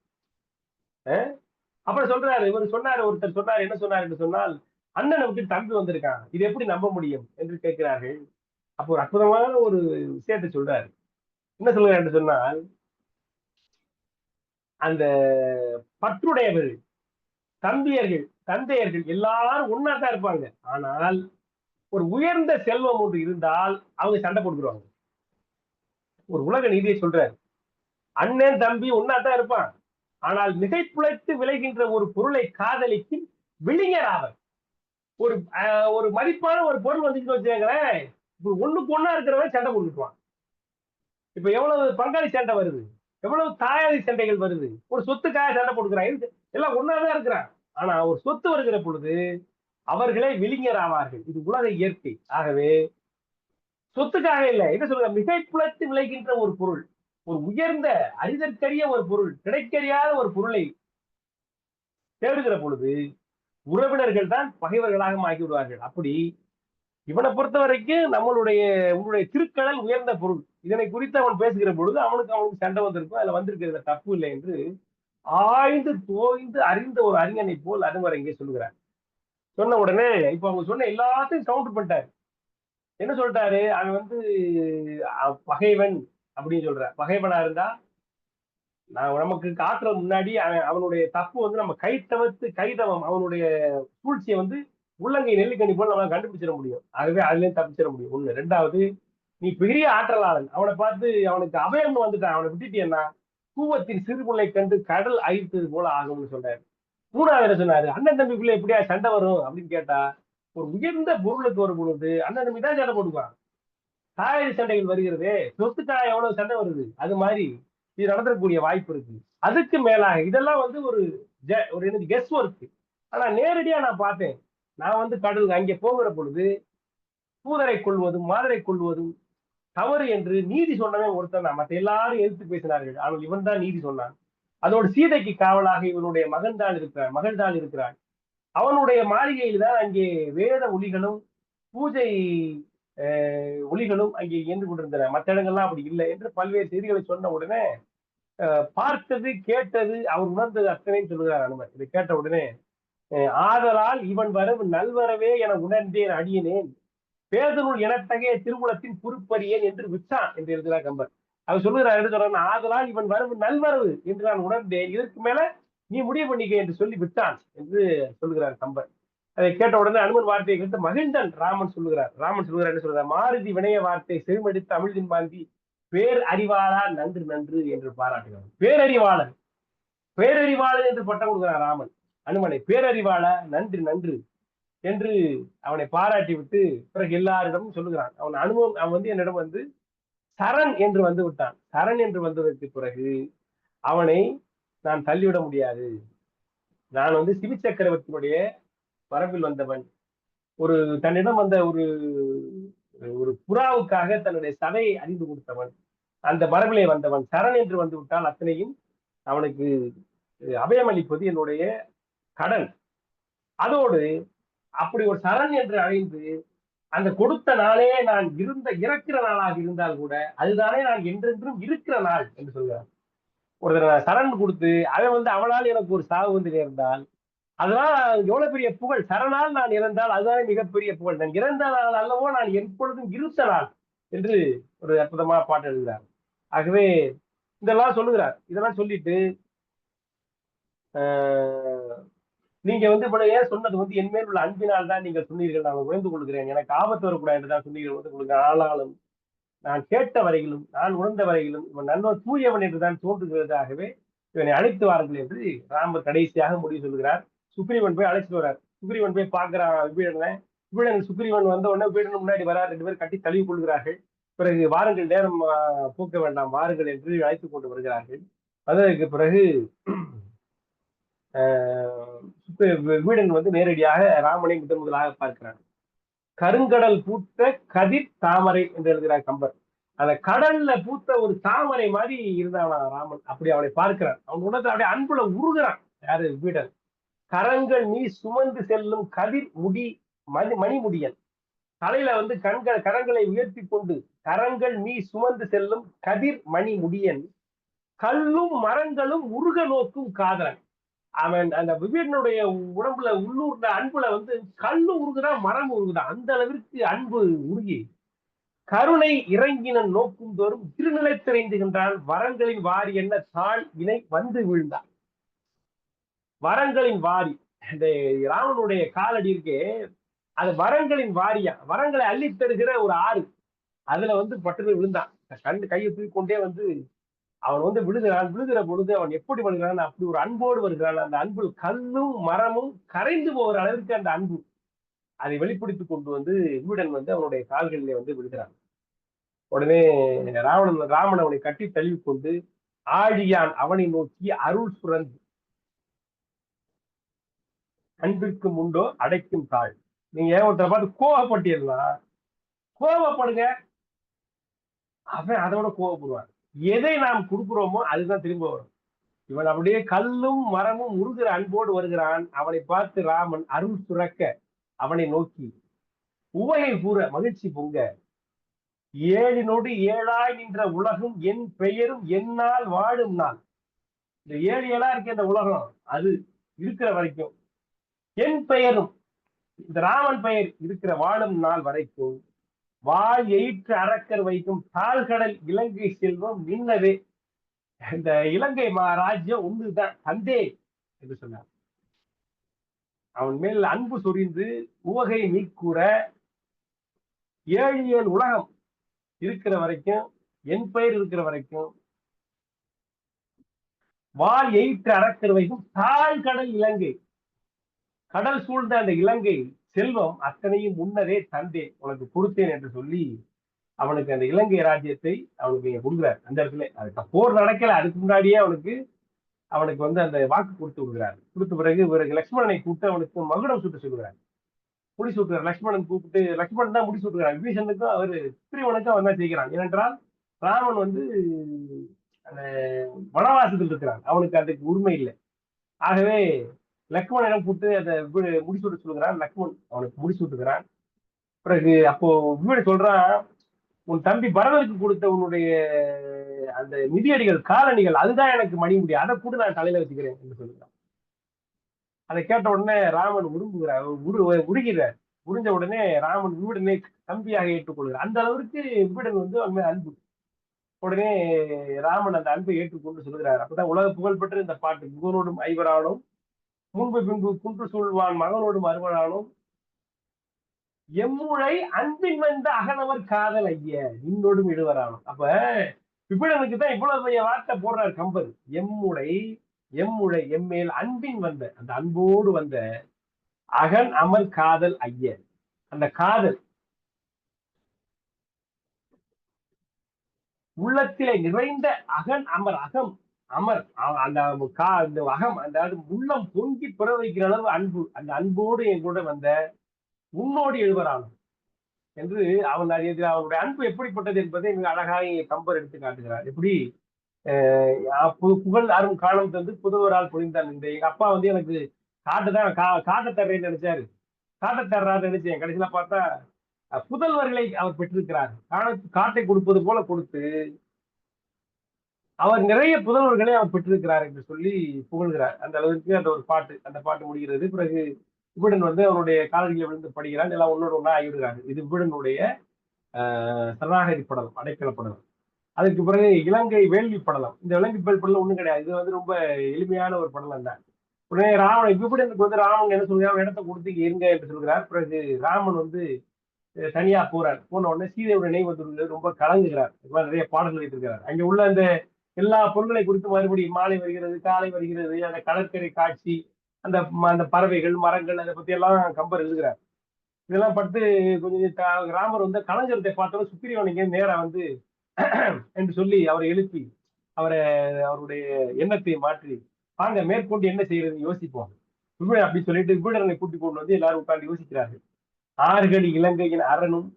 அப்புறம் சொல்றாரு, இவர் சொன்னாரு, ஒருத்தர் சொன்னார், என்ன சொன்னார் என்று சொன்னால், அண்ணனை விட்டு தம்பி வந்திருக்கான், இது எப்படி நம்ப முடியும் என்று கேட்கிறார்கள். அப்போ ஒரு அற்புதமான ஒரு விஷயத்தை சொல்றாரு. என்ன சொல்றாரு என்று சொன்னால், அந்த பற்றுடையவர்கள், தம்பியர்கள், தந்தையர்கள் எல்லாரும் ஒன்னாதான் இருப்பாங்க. ஆனால் ஒரு உயர்ந்த செல்வம் ஒன்று இருந்தால் அவங்க சண்டை போட்டுருவாங்க. ஒரு உலக நீதியை சொல்றாரு. அண்ணன் தம்பி ஒன்னாதான் இருப்பான். ஆனால் மிகைப்புழைத்து விளைகின்ற ஒரு பொருளை காதலிக்கும் விளிஞர் ஆவர். ஒரு ஒரு மதிப்பான ஒரு பொருள் வந்துச்சுன்னு வச்சுக்கோங்களேன், ஒண்ணுக்கு ஒண்ணா இருக்கிறவன் சண்டை போட்டுக்குவான். இப்ப எவ்வளவு பங்காளி சண்டை வருது, எவ்வளவு தாயாதி சண்டைகள் வருது. ஒரு சொத்துக்காக சண்டை போட்டுக்கிறான், எல்லாம் ஒன்னாதான் இருக்கிறான். ஆனா ஒரு சொத்து வருகிற பொழுது அவர்களே விளிஞர் ஆவார்கள். இது உலக இயற்கை. ஆகவே சொத்துக்காக இல்லை, என்ன சொல்ற, மிகைப்புலத்து விளைகின்ற ஒரு பொருள், ஒரு உயர்ந்த அரிதற்கரிய ஒரு பொருள், கிடைக்கறியாத ஒரு பொருளை தேடுகிற பொழுது உறவினர்கள் தான் பகைவர்களாக ஆக்கி விடுவார்கள். அப்படி இவனை பொறுத்த வரைக்கும் உங்களுடைய திருக்கடல் உயர்ந்த பொருள், இதனை குறித்து அவன் பேசுகிற பொழுது அவனுக்கு சண்டை வந்திருக்கும், அதுல வந்திருக்கிறது தப்பு இல்லை என்று ஆய்ந்து தோய்ந்து அறிந்த ஒரு அறிஞனை போல் அனுமர் இங்கே சொல்லுகிறார். சொன்ன உடனே இப்ப அவங்க சொன்ன எல்லாத்தையும் கவுண்டர் பண்ணிட்டாரு. என்ன சொல்லிட்டாரு? அவன் வந்து பகைவன் அப்படின்னு சொல்ற. பகைவனா இருந்தா நமக்கு காட்டுற முன்னாடி அவனுடைய தப்பு வந்து நம்ம கைதவம் அவனுடைய சூழ்ச்சியை வந்து உள்ளங்கை நெல்லிக்கணி போல நம்ம கண்டுபிடிச்சிட முடியும். ஆகவே அதுலயும் தப்பிச்சிட முடியும். ஒண்ணு. ரெண்டாவது, நீ பெரிய ஆற்றலாளன், அவனை பார்த்து அவனுக்கு அபயம் வந்துட்டான், அவனை விட்டுட்டேன்னா கூவத்தின் சிறுமுல்லை கண்டு கடல் அழித்தது போல ஆகும்னு சொல்றாரு. மூணாவது சொன்னாரு, அண்ணன் தம்பிக்குள்ள எப்படியா சண்டை வரும் அப்படின்னு கேட்டா, ஒரு உயர்ந்த பொருளுக்கு வரும் பொழுது அண்ணன் தம்பி தான் சண்டை போடுவான். தாயடி சண்டைகள் வருகிறது, சொத்துக்காக எவ்வளவு சண்டை வருது, அது மாதிரி இது நடந்துக்கூடிய வாய்ப்பு இருக்கு. அதுக்கு மேலாக இதெல்லாம் வந்து ஒரு எனக்கு கெஸ் ஒர்க். ஆனா நேரடியா நான் பார்த்தேன். நான் வந்து கடலுக்கு அங்கே போகிற பொழுது தூதரை கொள்வதும் மாதரை கொள்வதும் தவறு என்று நீதி சொன்னவன் ஒருத்தன் தான். மற்ற எல்லாரும் எதிர்த்து பேசினார்கள், ஆனால் இவன் தான் நீதி சொன்னான். அதோடு சீதைக்கு காவலாக இவனுடைய மகள் தான் இருக்கிறாள். அவனுடைய மாளிகையில் தான் அங்கே வேத ஒலிகளும் பூஜை ஒலிகளும் அங்கே இயந்து கொண்டிருந்தன. மற்ற இடங்கள்லாம் அப்படி இல்லை என்று பல்வேறு செய்திகளை சொன்ன உடனே பார்த்தது கேட்டது அவர் உணர்ந்தது அத்தனையும் சொல்லுகிறார் அனுமன். இதை கேட்ட உடனே ஆதலால் இவன் வரவு நல்வரவே என உணர்ந்தேன் அடியனேன், பேதனுள் எனத்தகைய திருக்குலத்தின் பொறுப்பறியேன் என்று விட்டான் என்று எழுதுகிறார் கம்பர். அவர் சொல்லுகிறார், என்ன சொல்றான், ஆதலால் இவன் வரவு நல்வரவு என்று நான் உணர்ந்தேன், இதற்கு மேல நீ முடிவு பண்ணிக்க என்று சொல்லி விட்டான் என்று சொல்லுகிறார் கம்பர். அதை கேட்ட உடனே அனுமன் வார்த்தையை கேட்டு மகிழ்ந்தன் ராமன் சொல்லுகிறார். என்ன சொல்றார், மாருதி வினய வார்த்தை செருமெடுத்து அமிழ்தின் பாந்தி பேர் அறிவாளா நன்று நன்று என்று பாராட்டுகிறார். பேரறிவாளன் என்று பட்டம் கொடுக்கிறார் ராமன் அனுமனை. பேரறிவாளா நன்று நன்று என்று அவனை பாராட்டி விட்டு பிறகு எல்லாரிடமும் சொல்லுகிறான். அவன் வந்து என்னிடம் வந்து சரண் என்று வந்து விட்டான். சரண் என்று வந்ததற்கு பிறகு அவனை நான் தள்ளிவிட முடியாது. நான் வந்து சிவி சக்கரவர்த்தியுடைய வரம்பில் வந்தவன். தன்னிடம் வந்த ஒரு புறாவுக்காக தன்னுடைய சதையை அறிந்து கொடுத்தவன். அந்த மரபிலே வந்தவன். சரண் என்று வந்து விட்டால் அத்தனையும் அவனுக்கு அபயமளிப்பது என்னுடைய கடன். அதோடு அப்படி ஒரு சரண் என்று அழைந்து அந்த கொடுத்த நாளே நான் இறக்கிற நாளாக இருந்தால் கூட அதுதானே நான் என்றென்றும் இருக்கிற நாள் என்று சொல்கிறார். ஒரு சரண் கொடுத்து அவன் வந்து அவனால் எனக்கு ஒரு சாவு வந்து நேர்ந்தால் அதனால் எவ்வளவு பெரிய புகழ். சரணால் நான் இறந்தால் அதுதானே மிகப்பெரிய புகழ். நான் இறந்த நாள் அல்லவோ நான் எப்பொழுதும் இருந்த நாள் என்று ஒரு அற்புதமா பாட்டு எழுதுகிறார். ஆகவே இதெல்லாம் சொல்லுகிறார். இதெல்லாம் சொல்லிட்டு நீங்க வந்து ஏன் சொன்னது வந்து என் மேல் உள்ள அன்பினால் தான் நீங்கள் சொன்னீர்கள், நான் உணர்ந்து கொள்கிறேன், எனக்கு ஆபத்து வரக்கூடாது என்றுதான் சொன்னீர்கள், உணர்ந்து கொள்கிறேன். ஆனாலும் நான் கேட்ட வரையிலும் நான் உணர்ந்த வரையிலும் இவன் நண்பன் தூயவன் என்றுதான் தோன்றுகிறதாகவே இவனை அழைத்து வாருங்கள் என்று ராமர் கடைசியாக முடிவு சொல்கிறார். சுக்ரீவன் போய் அழைச்சிட்டு வர்றார். சுக்ரீவன் போய் பார்க்கிறான் விபீடன். சுக்ரீவன் வந்த உடனே விபீடன் முன்னாடி வரார். 2 பேர் கட்டி தழுவி கொள்கிறார்கள். பிறகு வாருங்கள், நேரம் போக்க வேண்டாம், வாருங்கள் என்று அழைத்துக் கொண்டு வருகிறார்கள். அதற்கு பிறகு விபீடன் வந்து நேரடியாக ராமனை முதலாக பார்க்கிறார். கருங்கடல் பூத்த கதிர் தாமரை என்று எழுதுகிறார் கம்பர். அந்த கடல்ல பூத்த ஒரு தாமரை மாதிரி இருந்தான் ராமன். அப்படி அவனை பார்க்கிறான். அவன் உணர்ந்து அப்படியே அன்புல உருகிறான். யாரு? விபீடன். கரங்கள் நீ சுமந்து செல்லும் கதிர் முடி மணிமுடியன். தலையில வந்து கரங்களை உயர்த்தி கொண்டு கரங்கள் நீ சுமந்து செல்லும் கதிர் மணி முடியன், கல்லும் மரங்களும் உருக நோக்கும் காதலன். அவன் அந்த விபீடனுடைய உடம்புல உள்ளூர்ல அன்புல வந்து கல்லு உருகுதான், மரம் உருகுதான். அந்த அளவிற்கு அன்பு உருகி கருணை இறங்கின நோக்கும் தோறும் திருநிலை திரைந்துகின்றான். வரங்களின் வாரி என்ன தாழ் இணை வந்து வீழ்ந்தான். வரங்களின் வாரி, இந்த ராமனுடைய காலடி இருக்கே, அது வரங்களின் வாரியா, வரங்களை அள்ளி தருகிற ஒரு ஆறு. அதுல வந்து பட்டு விழுந்தான். கையை தூக்கி கொண்டே வந்து அவன் வந்து விழுகிற பொழுது அவன் எப்படி வருகிறான், அப்படி ஒரு அன்போடு வருகிறான். அந்த அன்பு கல்லும் மரமும் கரைந்து போகிற அளவிற்கு அந்த அன்பு அதை வெளிப்படுத்திக் கொண்டு வந்து விபீடன் வந்து அவனுடைய கால்களிலே வந்து விழுகிறான். உடனே ராமன் அவனை கட்டி தழுவி கொண்டு ஆழியான் அவனை நோக்கி அருள் சுரந்து அன்பிற்கு முண்டோ அடைக்கும் தாழ். நீங்க ஒருத்தரை பார்த்து கோவப்பட்டீர்களா, கோவப்படுங்க, அவன் அதோட கோவப்படுவான். எதை நாம் கொடுக்கிறோமோ அதுதான் திரும்ப வரும். இவன் அப்படியே கல்லும் மரமும் உருகிற அன்போடு வருகிறான். அவனை பார்த்து ராமன் அருள் சுரக்க அவனை நோக்கி உவகை கூற மகிழ்ச்சி பொங்க, ஏழினோடு ஏழாய் நின்ற உலகம் என் பெயரும் என்னால் வாழும் நாள். இந்த 7 இருக்க இந்த உலகம் அது இருக்கிற வரைக்கும் என் பெயரும் இந்த ராமன் பெயர் இருக்கிற வாழும் நாள் வரைக்கும் வாழ் எயிற்று அரக்கர் வைக்கும் தாழ்கடல் இலங்கை செல்வம் நின்னவே. இந்த இலங்கை ராஜ்யம் ஒன்றுதான் தந்தே என்று சொன்னார். அவன் மேல் அன்பு சொரிந்து உவகை நீக்கூற 7 உலகம் இருக்கிற வரைக்கும், என் பெயர் இருக்கிற வரைக்கும், வால் எயிற்று அடக்கிற வரைக்கும் தாழ்கடல் இலங்கை, கடல் சூழ்ந்த அந்த இலங்கை செல்வம் அத்தனையும் முன்னரே தந்தேன் உனக்கு கொடுத்தேன் என்று சொல்லி அவனுக்கு அந்த இலங்கை ராஜ்யத்தை அவனுக்கு கொடுக்குறார். அந்த இடத்துல அதுக்கு போர் நடக்கல, அதுக்கு முன்னாடியே அவனுக்கு வந்து அந்த வாக்கு கொடுத்து விடுகிறார். கொடுத்த பிறகு லட்சுமணனை கூப்பிட்டு அவனுக்கு மகுடம் சுட்டு சொல்லுகிறார். முடி சூட்டுறார். லட்சுமணன் கூப்பிட்டு, லட்சுமணன் தான் முடி சூட்டுகிறார். விபீஷனுக்கும் அவரு சுக்ரீவனுக்கும் அவன் தான் செய்கிறான். ஏனென்றால் ராமன் வந்து அந்த வனவாசத்தில் இருக்கிறான், அவனுக்கு அதுக்கு உரிமை இல்லை. ஆகவே லக்ஷ்மணனிடம் கூப்பிட்டு அதை முடிசூட்ட சொல்லுகிறான். லக்ஷ்மண் அவனுக்கு முடிசூட்டுகிறான். பிறகு அப்போ விபீஷன் சொல்றான், உன் தம்பி பரதருக்கு கொடுத்த உன்னுடைய அந்த மிதியடிகள் காலணிகள் அதுதான் எனக்கு மணிமுடி, அதை கூட நான் தலையில வச்சுக்கிறேன் என்று சொல்லுகிறான். அதை கேட்ட உடனே ராமன் உருகுகிறார், உருகிறார். உறிஞ்ச உடனே ராமன் விபீடனை தம்பியாக ஏற்றுக்கொள்கிறார். அந்த அளவிற்கு விபீடன் வந்து அவன் அன்பு. உடனே ராமன் அந்த அன்பை ஏற்றுக்கொண்டு சொல்கிறார். அப்பதான் உலக புகழ்பெற்ற இந்த பாட்டு, முகனோடும் ஐவராலும் முன்பு பின்பு குன்று சூழ்வான் மகனோடும் அறுவனாலும் எம்முழை அன்பின் வந்த அகனவர் காதல் ஐய இன்னோடும் இடுவரானும். அப்ப விபீடனுக்கு தான் இவ்வளவு வார்த்தை போடுறார் கம்பர். எம்முழை எம்மேல் அன்பின் வந்த, அந்த அன்போடு வந்த அகன் அமர் காதல் ஐய, அந்த காதல் உள்ளத்திலே நிறைந்த அகன் அமர், அகம் அமர், அந்த அகம், அந்த உள்ளம் பொங்கி பிற வைக்கிற அளவு அன்பு, அந்த அன்போடு என் கூட வந்த உன்னோடு எழுவரானும் என்று அவனுடைய அன்பு எப்படிப்பட்டது என்பதை மிக அழகாக கம்பர் எடுத்து காட்டுகிறார். எப்படி புகழ் அரும் காலம் தந்து புதுவரால் பொழிந்தான். இந்த எங்க அப்பா வந்து எனக்கு காட்ட தர்றேன்னு நினைச்சாரு, காட்ட தர்றாரு நினைச்சேன். கடைசியில பார்த்தா புதல்வர்களை அவர் பெற்றிருக்கிறார். காட்டை கொடுப்பது போல கொடுத்து அவர் நிறைய புதல்வர்களை அவர் பெற்றிருக்கிறார் என்று சொல்லி புகழ்கிறார். அந்த அளவுக்கு அந்த ஒரு பாட்டு, அந்த பாட்டு முடிகிறது. பிறகு விபீடன் வந்து அவருடைய காலடியில் விழுந்து படுகிறான். எல்லாம் ஒன்னோடு ஒன்னா ஆகிவிடுகிறாங்க. இது விபீடனுடைய சரணாகதி படலம், அடைக்கல படலம். அதுக்கு பிறகு இலங்கை வேள்வி படலம். இந்த இலங்கை படலம் ஒண்ணும் கிடையாது, இது வந்து ரொம்ப எளிமையான ஒரு படலம் தான். உடனே விபீடனுக்கு வந்து ராமன் என்ன சொல்கிறார், இடத்தை கொடுத்து இருங்க என்று சொல்கிறார். பிறகு ராமன் வந்து தனியா போறார். போன உடனே சீதையோட நினைவு வந்து ரொம்ப கலங்குகிறார். நிறைய பாடல்கள் வைத்திருக்கிறார். அங்க உள்ள அந்த எல்லா பொருட்களை குறித்து மறுபடியும் மாலை வருகிறது, காலை வருகிறது, அந்த கடற்கரை காட்சி, அந்த அந்த பறவைகள், மரங்கள், அதை பத்தி எல்லாம் கம்பர் எழுதுகிறார். இதெல்லாம் பார்த்து கொஞ்சம் ராமர் வந்து கலைஞரத்தை பார்த்தோம், சுக்கிரீவனுக்கு நேரா வந்து என்று சொல்லி அவரை எழுப்பி அவருடைய எண்ணத்தை மாற்றி, வாங்க மேற்கொண்டு என்ன செய்யறது யோசிப்போம் அப்படி சொல்லிட்டு விபீடனை கூட்டி கொண்டு வந்து எல்லாரும் உட்கார்ந்து யோசிக்கிறார்கள். ஆறுகளி இலங்கையின் அரணும்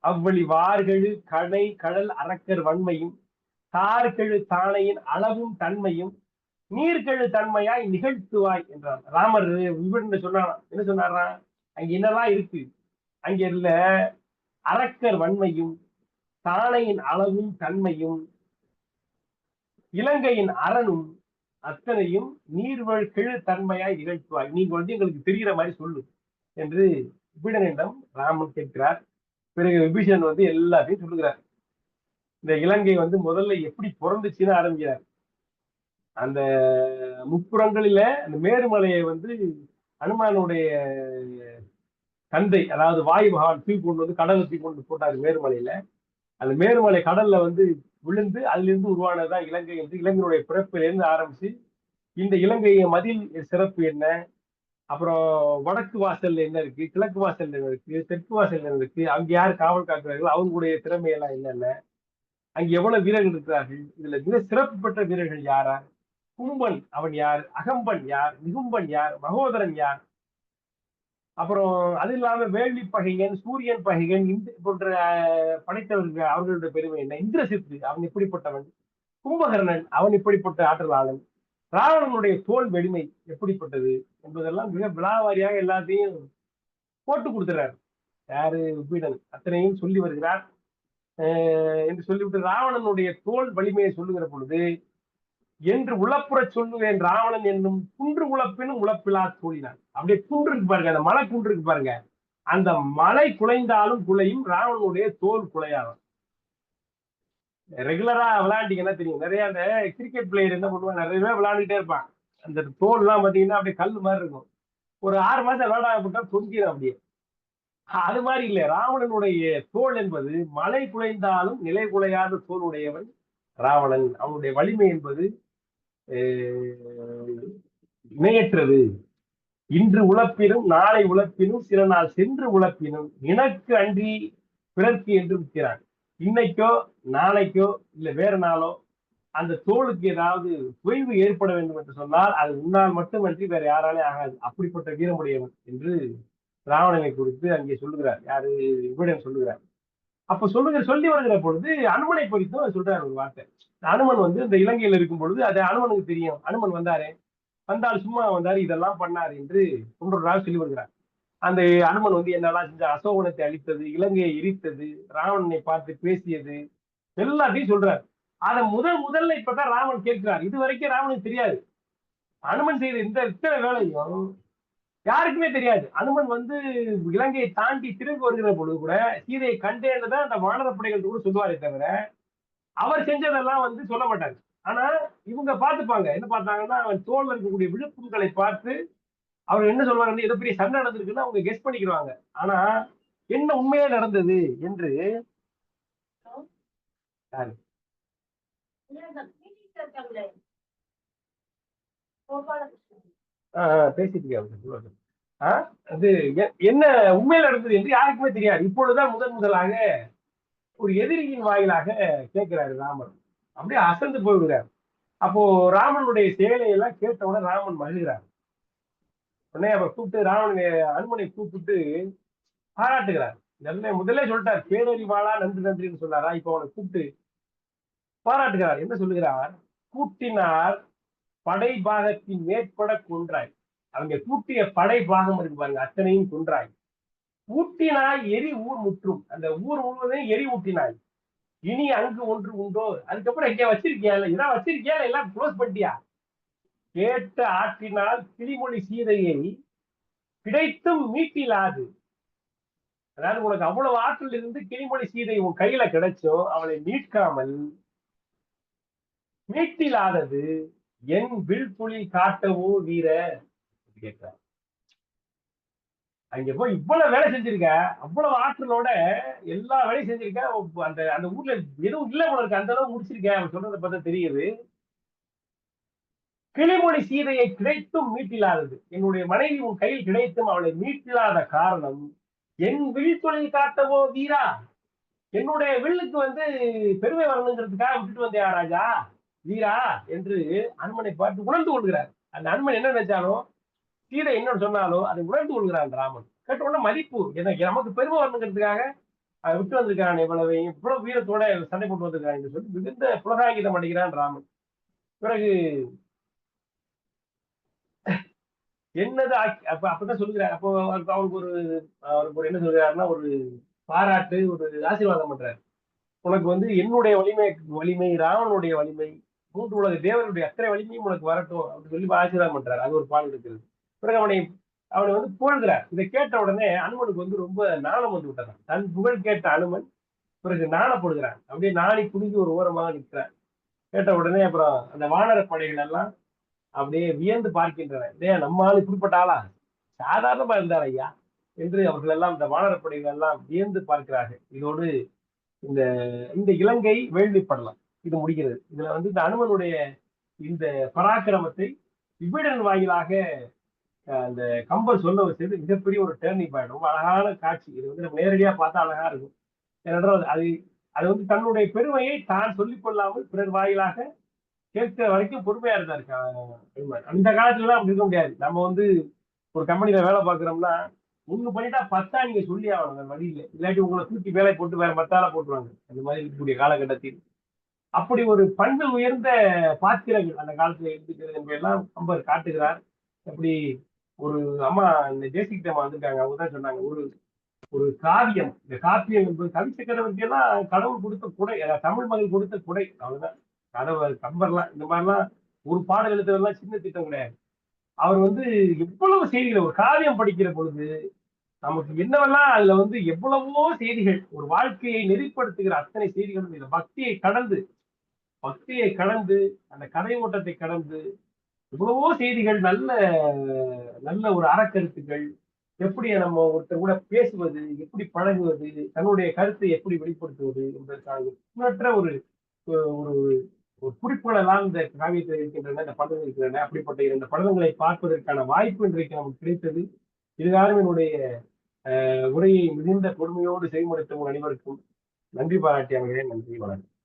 அவ்வழி வார்கழு கடை கடல் அரக்கர் வன்மையும் தார்கெழு தானையின் அளவும் தன்மையும் நீர்கெழு தன்மையாய் நிகழ்த்துவாய் என்றார். ராமர் விபீடன் சொன்னாரா, என்ன சொன்னாரா, அங்க என்னெல்லாம் இருக்கு, அங்க இல்ல அரக்கர் வன்மையும் தானையின் அளவும் தன்மையும் இலங்கையின் அரணும் அத்தனையும் நீர்வழ் கெழு தன்மையாய் நிகழ்த்துவாய், நீங்க வந்து எங்களுக்கு தெரிகிற மாதிரி சொல்லு என்று விபீடனிடம் ராமன் கேட்கிறார். பிறகு விபீஷன் வந்து எல்லாத்தையும் சொல்லுகிறார். இந்த இலங்கை வந்து முதல்ல எப்படி பிறந்துச்சுன்னு ஆரம்பிக்கிறார். அந்த முப்புறங்களில அந்த மேருமலையை வந்து அனுமானுடைய தந்தை, அதாவது வாயு மகான் தூக்கி கொண்டு வந்து கடலை தூக்கி கொண்டு போட்டாரு மேருமலையில. அந்த மேருமலை கடல்ல வந்து விழுந்து அதிலிருந்து உருவானதுதான் இலங்கை என்று, இலங்கையுடைய பிறப்பிலிருந்து ஆரம்பிச்சு இந்த இலங்கைய மதில் சிறப்பு என்ன, அப்புறம் வடக்கு வாசல்ல என்ன இருக்கு, கிழக்கு வாசல்ல என்ன இருக்கு, தெற்கு வாசல்ல என்ன இருக்கு, அங்க யார் காவல் காக்கிறார்கள், அவங்களுடைய திறமை எல்லாம் என்னென்ன, அங்க எவ்வளவு வீரர்கள் இருக்கிறார்கள், இதுல மிக சிறப்பு பெற்ற வீரர்கள் யாரா, கும்பன் அவன் யார், அகம்பன் யார், நிகும்பன் யார், மகோதரன் யார், அப்புறம் அது இல்லாம வேள்வி பகைகன், சூரியன் பகைகன் போன்ற படைத்தவர்கள் அவர்களுடைய பெருமை என்ன, இந்திரசித்து அவன் எப்படிப்பட்டவன், கும்பகர்ணன் அவன் எப்படிப்பட்ட ஆற்றலாளன், ராவணனுடைய தோல் வலிமை எப்படிப்பட்டது என்பதெல்லாம் மிக விழாவாரியாக எல்லாத்தையும் போட்டு கொடுத்துறார். யாரு, விபீடன் அத்தனையும் சொல்லி வருகிறார். என்று சொல்லிவிட்டு ராவணனுடைய தோல் வலிமையை சொல்லுகிற பொழுது, என்று உழப்புற சொல்லுவேன் ராவணன் என்னும் குன்று உழப்பினும் உழப்பிலா தோழினான். அப்படியே குன்று இருக்கு பாருங்க, அந்த மலை குன்று இருக்கு பாருங்க, அந்த மலை குலைந்தாலும் குலையும், ராவணனுடைய தோல் குலையாகும். ரெகுலரா விளையாண்டீங்கன்னா தெரியும், நிறைய அந்த கிரிக்கெட் பிளேயர் என்ன பண்ணுவாங்க, நிறைய பேர் விளையாண்டுட்டே இருப்பான், அந்த தோல் எல்லாம் பாத்தீங்கன்னா அப்படியே கல் மாதிரி இருக்கும். ஒரு 6 மாசம் விளையாட போட்டா தொங்கிடும் அப்படியே. அது மாதிரி இல்ல. ராவணனுடைய தோல் என்பது மலை குலைந்தாலும் நிலை குலையாத தோல் உடையவன் ராவணன். அவனுடைய வலிமை என்பது இணையற்றது. இன்று உழப்பினும் நாளை உழப்பினும் சில நாள் சென்று உழப்பினும் நினக்கு அன்றி பிறர்க்கு என்று விற்கிறான். இன்னைக்கோ நாளைக்கோ இல்ல வேற நாளோ அந்த தோளுக்கு ஏதாவது தொய்வு ஏற்பட வேண்டும் என்று சொன்னால் அது உன்னால் மட்டுமன்றி வேற யாராலே ஆகாது. அப்படிப்பட்ட வீரமுடையவன் என்று ராவணனை குறித்து அங்கே சொல்லுகிறார். யாரு விகடன் சொல்லுகிறார். அப்ப சொல்லி வருகிற பொழுது அனுமனை குறித்தும் சொல்றாரு ஒரு வார்த்தை. அனுமன் வந்து இந்த இலங்கையில் இருக்கும் பொழுது அது அனுமனுக்கு தெரியும். அனுமன் வந்தாரு, வந்தால் சும்மா வந்தாரு, இதெல்லாம் பண்ணார் என்று ஒன்றொரு சொல்லி வருகிறார். அந்த அனுமன் வந்து என்னெல்லாம் செஞ்ச, அசோகனத்தை அழித்தது, இலங்கையை எரித்தது, ராவணனை பார்த்து பேசியது, எல்லாத்தையும் சொல்றாரு. அதை முதல்ல இப்பதான் ராமன் கேட்கிறார். இது வரைக்கும் ராவனுக்கு தெரியாது. அனுமன் செய்த இந்த இத்தனை வேலையும் யாருக்குமே தெரியாது. அனுமன் வந்து இலங்கையை தாண்டி திரும்பி வருகிற பொழுது கூட சீதையை கண்டேன்றதான் அந்த வானரப்படைகள் கூட சொல்லுவாரே தவிர அவர் செஞ்சதெல்லாம் வந்து சொல்ல மாட்டாங்க. ஆனா இவங்க பார்த்துப்பாங்க. என்ன பார்த்தாங்கன்னா, அவன் தோல்ல இருக்கக்கூடிய விழுப்புண்களை பார்த்து அவர் என்ன சொல்வாங்க, ஏதோ பெரிய சண்டை நடந்திருக்குன்னு அவங்க கெஸ் பண்ணிக்கிறாங்க. ஆனா என்ன உண்மையே நடந்தது என்று பேசிட்டு அது என்ன உண்மையில நடந்தது என்று யாருக்குமே தெரியாது. இப்பொழுதுதான் முதலாக ஒரு எதிரியின் வாயிலாக கேட்கிறாரு ராமன். அப்படியே அசந்து போய்விடுறார். அப்போ ராமனுடைய செயலை எல்லாம் கேட்டவுடன் ராமன் மகிழ்கிறார். உடனே அவர் கூப்பிட்டு அனுமனை கூப்பிட்டு பாராட்டுகிறார். முதல்ல சொல்லிட்டார், பேரறிவாளா நன்றின்னு சொன்னாரா, இப்ப அவனை கூப்பிட்டு பாராட்டுகிறார். என்ன சொல்லுகிறார்? கூட்டினார் படை பாகத்தின் மேற்பட கொன்றாய். அவங்க கூட்டிய படை பாகம் இருக்கு பாருங்க, அத்தனையும் கொன்றாய். ஊட்டினாய் எரி ஊர் முற்றும். அந்த ஊர் முழுவதையும் எரி ஊட்டினாய். இனி அங்கு ஒன்று உண்டோ? அதுக்கப்புறம் எங்க வச்சிருக்கியா? இதான் வச்சிருக்கியா? எல்லாம் க்ளோஸ் பண்ணிட்டியா? கேட்ட ஆற்றினால் கிளிமொழி சீதையை கிடைத்தும் மீட்டிலாது. அதாவது உனக்கு அவ்வளவு ஆற்றில் இருந்து கிளிமொழி சீதை உன் கையில கிடைச்சோம், அவளை மீட்காமல் மீட்டிலாதது என் வில்புலி காட்டவோ வீர கேட்டார். அங்க போய் இவ்வளவு வேலை செஞ்சிருக்க, அவ்வளவு ஆற்றலோட எல்லா வேலையும் செஞ்சிருக்க, அந்த அந்த ஊர்ல எதுவும் இல்ல உனக்கு, அந்த அளவு முடிச்சிருக்க. அவன் சொல்றதை பார்த்தா தெரியுது. கிளிமொழி சீதையை கிடைத்தும் மீட்டிலாதது, என்னுடைய மனைவி உன் கையில் கிடைத்தும் அவளை மீட்டிலாத காரணம் என் வில் தொழில் காட்டவோ வீரா, என்னுடைய வில்லுக்கு வந்து பெருமை வரணுங்கிறதுக்காக விட்டுட்டு வந்தியா ராஜா வீரா என்று அனுமனை பார்த்து உணர்ந்து கொள்கிறார். அந்த அனுமன் என்ன நினைச்சாலும் சீதை என்ன சொன்னாலும் அதை உணர்ந்து கொள்கிறான் ராமன். கேட்ட உடனே மதிப்பு, எனக்கு நமக்கு பெருமை வரணுங்கிறதுக்காக விட்டு வந்திருக்கான், இவ்வளவு வீரத்தோட சண்டை போட்டு வந்திருக்கான் என்று சொல்லி மிகுந்த புலகாங்கிதம் அடைகிறான் ராமன். பிறகு என்னது அப்பதான் சொல்லுகிறார். அப்போ அவருக்கு ஒரு என்ன சொல்கிறாருன்னா, ஒரு பாராட்டு, ஒரு ஆசீர்வாதம் பண்றாரு. உனக்கு வந்து என்னுடைய வலிமை ராவனுடைய வலிமை, மூன்று உலக தேவனுடைய அத்தனை வலிமையும் உனக்கு வரட்டும் அப்படின்னு சொல்லி ஆசீர்வாதம் பண்றாரு. அது ஒரு பாடல் இருக்கிறது. பிறகு அவனை வந்து புகழ்கிறார். இதை கேட்ட உடனே அனுமனுக்கு வந்து ரொம்ப நாணம் வந்து விட்டான். தன் புகழ் கேட்ட அனுமன் பிறகு நாணப்படுகிறான். அப்படியே நாணி குடிஞ்சு ஒரு ஓரமாக நிற்கிறான். கேட்ட உடனே அப்புறம் அந்த வானர படைகள் எல்லாம் அப்படியே வியந்து பார்க்கின்றன. நம்ம ஆளு இப்படிப்பட்ட ஆளா, சாதாரணமா இருந்தார் ஐயா என்று அவர்கள் எல்லாம், இந்த வானரப்படைகள் எல்லாம் வியந்து பார்க்கிறார்கள். இதோடு இந்த இந்த இலங்கை வேள்விப்படலாம் இது முடிகிறது. இதுல வந்து இந்த அனுமனுடைய இந்த பராக்கிரமத்தை விபிடன் வாயிலாக அந்த கம்பர் சொல்ல வச்சது மிகப்பெரிய ஒரு டேர்னிங் பாயிண்ட். ரொம்ப அழகான காட்சி. இது வந்து நம்ம நேரடியா பார்த்தா அழகா இருக்கும். ஏனென்றால் அது வந்து தன்னுடைய பெருமையை தான் சொல்லிக் கொள்ளாமல் பிறர் வாயிலாக கேட்கிற வரைக்கும் பொறுமையா இருந்தாரு. அந்த காலத்துல எல்லாம் அப்படி இருக்க முடியாது. நம்ம வந்து ஒரு கம்பெனில வேலை பார்க்கிறோம்னா ஒண்ணு பண்ணிட்டா 10 நீங்க சொல்லி ஆகணும் வழியில, இல்லாட்டி உங்களை தூக்கி வேலை போட்டு வேற மத்தால போட்டுருவாங்க. அந்த மாதிரி இருக்கக்கூடிய காலகட்டத்தில் அப்படி ஒரு பண்பு உயர்ந்த பாத்திரங்கள் அந்த காலத்துல எடுத்துக்கிறது என்பதெல்லாம் கம்பர் காட்டுகிறார். அப்படி ஒரு அம்மா இந்த தேசிகிட்ட வந்திருக்காங்க. அவங்கதான் சொன்னாங்க, ஒரு காவியம், இந்த காப்பியம் என்பது கவி சக்கரவர்த்தி எல்லாம் கடவுள் கொடுத்த குடை, தமிழ் மகள் கொடுத்த குடை. அவ்வளவுதான். கம்பர்லாம் இந்த மாதிரிலாம் ஒரு பாடல் எழுத்துறதுலாம் சின்ன திட்டம் கிடையாது. அவர் வந்து எவ்வளவு செய்திகள், ஒரு காவியம் படிக்கிற பொழுது நமக்கு என்னவெல்லாம் அதுல வந்து எவ்வளவோ செய்திகள், ஒரு வாழ்க்கையை நெறிப்படுத்துகிற அத்தனை செய்திகளும் இந்த பக்தியை கடந்து அந்த கதை ஓட்டத்தை கடந்து எவ்வளவோ செய்திகள், நல்ல நல்ல ஒரு அறக்கருத்துக்கள், எப்படி நம்ம ஒருத்தர் கூட பேசுவது, எப்படி பழகுவது, தன்னுடைய கருத்தை எப்படி வெளிப்படுத்துவது என்பதற்கான எண்ணற்ற ஒரு ஒரு ஒரு குறிப்புகள் எல்லாம் இந்த காவியத்தில் இருக்கின்றன, இந்த படங்கள் இருக்கின்றன. அப்படிப்பட்ட இந்த படங்களை பார்ப்பதற்கான வாய்ப்பு இன்றைக்கு நமக்கு கிடைத்தது. இதுகாரும் என்னுடைய உரையை மிகுந்த பொறுமையோடு செய்முறைத்த உங்கள் அனைவருக்கும் நன்றி பாராட்டி அமைகிறேன். நன்றி, வணக்கம்.